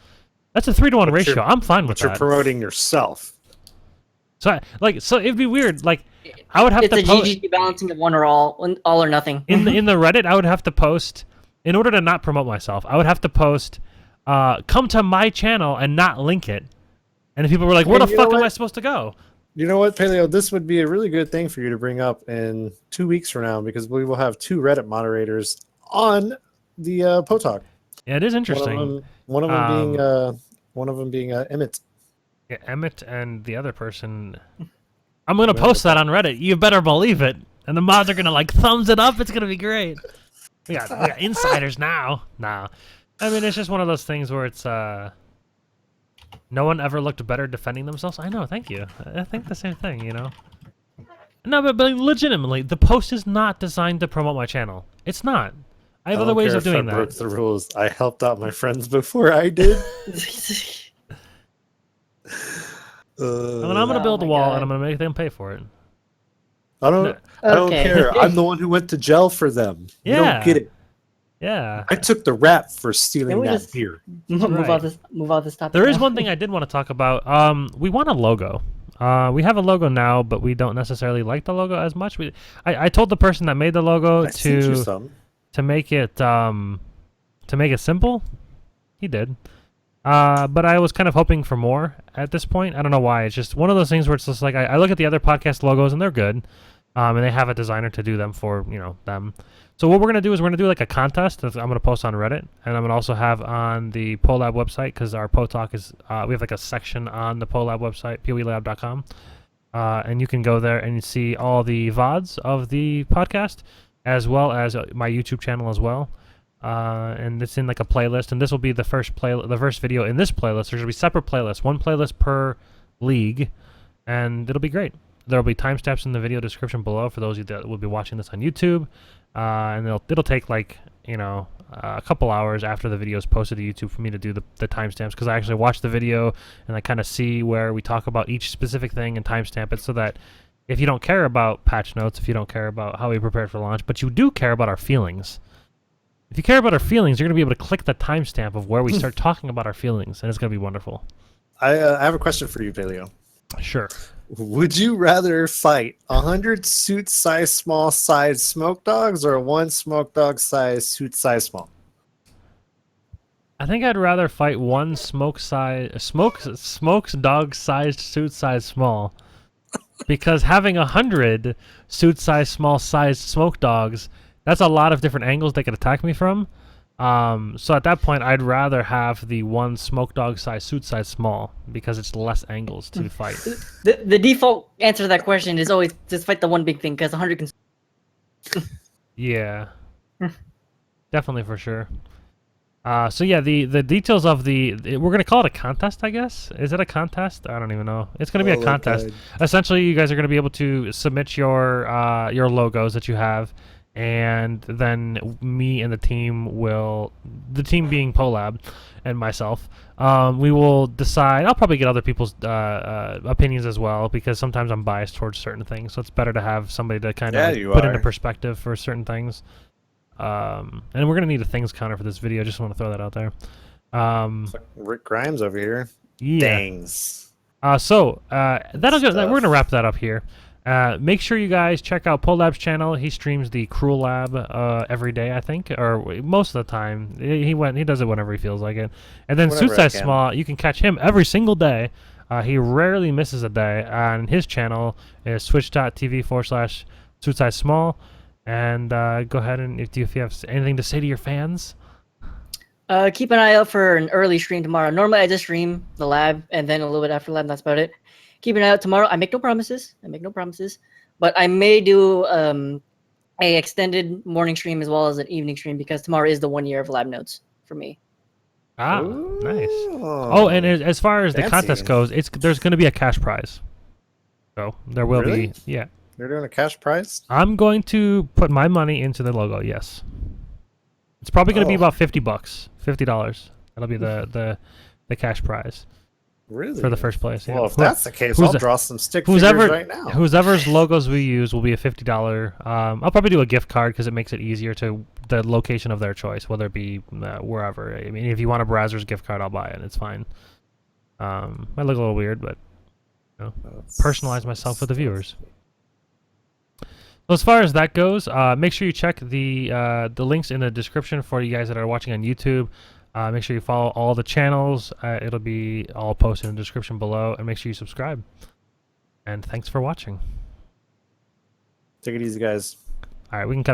That's a 3-to-1 ratio. I'm fine with that. But you're promoting yourself. So it'd be weird. Like I would have to post. It's a GG balancing of one or all or nothing. In the Reddit, I would have to post in order to not promote myself. I would have to post, come to my channel and not link it. And people were like, where the fuck am I supposed to go? You know what, Paleo? This would be a really good thing for you to bring up in 2 weeks from now because we will have 2 Reddit moderators on the Poetalk. Yeah, it is interesting. One of them being Emmett. Yeah, Emmett and the other person. I'm going to post that on Reddit. You better believe it. And the mods are going to like thumbs it up. It's going to be great. We got insiders now. Nah. I mean, it's just one of those things where it's... no one ever looked better defending themselves. I know, thank you. I think the same thing, you know. No, but legitimately, the post is not designed to promote my channel. It's not. I have I other don't ways care of if doing I broke that. the rules. I helped out my friends before I did. I mean, I'm gonna Oh build a my wall and God. I'm gonna make them pay for it. I No. don't Okay. care. I'm the one who went to jail for them. You don't get Yeah. it. Yeah. I took the rap for Can stealing we that just beer. move right. out this topic? There is now? one thing I did want to talk about. We want a logo. We have a logo now, but we don't necessarily like the logo as much. I told the person that made the logo I sent you to some. make it simple. He did. But I was kind of hoping for more at this point. I don't know why. It's just one of those things where it's just like I look at the other podcast logos and they're good, and they have a designer to do them for them. So what we're gonna do is we're gonna do like a contest that I'm gonna post on Reddit, and I'm gonna also have on the Poelab website because our Poetalk is we have like a section on the Poelab website, poelab.com, and you can go there and see all the VODs of the podcast as well as my YouTube channel as well. And it's in like a playlist, and this will be the first video in this playlist. There's gonna be separate playlists, one playlist per league, and it'll be great. There will be timestamps in the video description below for those of you that will be watching this on YouTube, and it'll take like a couple hours after the video is posted to YouTube for me to do the timestamps because I actually watch the video and I kind of see where we talk about each specific thing and timestamp it so that if you don't care about patch notes, if you don't care about how we prepared for launch, but you do care about our feelings. If you care about our feelings, you're going to be able to click the timestamp of where we start talking about our feelings, and it's going to be wonderful. I have a question for you, Paleo. Sure. Would you rather fight 100 suit size small size smoke dogs or one smoke dog size suit size small? I think I'd rather fight one smokes dog sized suit size small, because having 100 suit size small sized smoke dogs, that's a lot of different angles they could attack me from. So at that point, I'd rather have the one smoke dog size suit size small because it's less angles to fight. The default answer to that question is always just fight the one big thing because 100 can. Yeah, definitely for sure. So yeah, the details of we're gonna call it a contest, I guess. Is it a contest? I don't even know. It's gonna be a contest. Essentially, you guys are gonna be able to submit your logos that you have, and then me and the team being Poelab and myself, we will decide. I'll probably get other people's opinions as well because sometimes I'm biased towards certain things. So it's better to have somebody to kind of put into perspective for certain things. And we're gonna need a things counter for this video. Just want to throw that out there. It's like Rick Grimes over here. Yeah. Dangs. We're gonna wrap that up here. Make sure you guys check out Poelab's channel. He streams the Cruel Lab every day, I think, or most of the time. He does it whenever he feels like it. And then SuitSizeSmall, you can catch him every single day. He rarely misses a day. And his channel is twitch.tv/SuitSizeSmall. And go ahead and if you have anything to say to your fans. Keep an eye out for an early stream tomorrow. Normally, I just stream the lab and then a little bit after lab. And that's about it. Keep an eye out tomorrow. I make no promises. But I may do a extended morning stream as well as an evening stream because tomorrow is the 1 year of lab notes for me. Ah, nice. Oh, and as far as the contest goes, there's going to be a cash prize. So there will be, yeah. You're doing a cash prize? I'm going to put my money into the logo. Yes. It's probably going to be about $50. $50. That'll be the cash prize. Really? For the first place. Yeah. Well, if that's the case, I'll draw some stick figures right now. Whoever's logos we use will be a $50. I'll probably do a gift card because it makes it easier to the location of their choice, whether it be wherever. I mean, if you want a Brazzers gift card, I'll buy it. It's fine. Might look a little weird, but personalize myself for the viewers. So as far as that goes, make sure you check the links in the description for you guys that are watching on YouTube. Make sure you follow all the channels. It'll be all posted in the description below. And make sure you subscribe. And thanks for watching. Take it easy, guys. All right, we can cut it.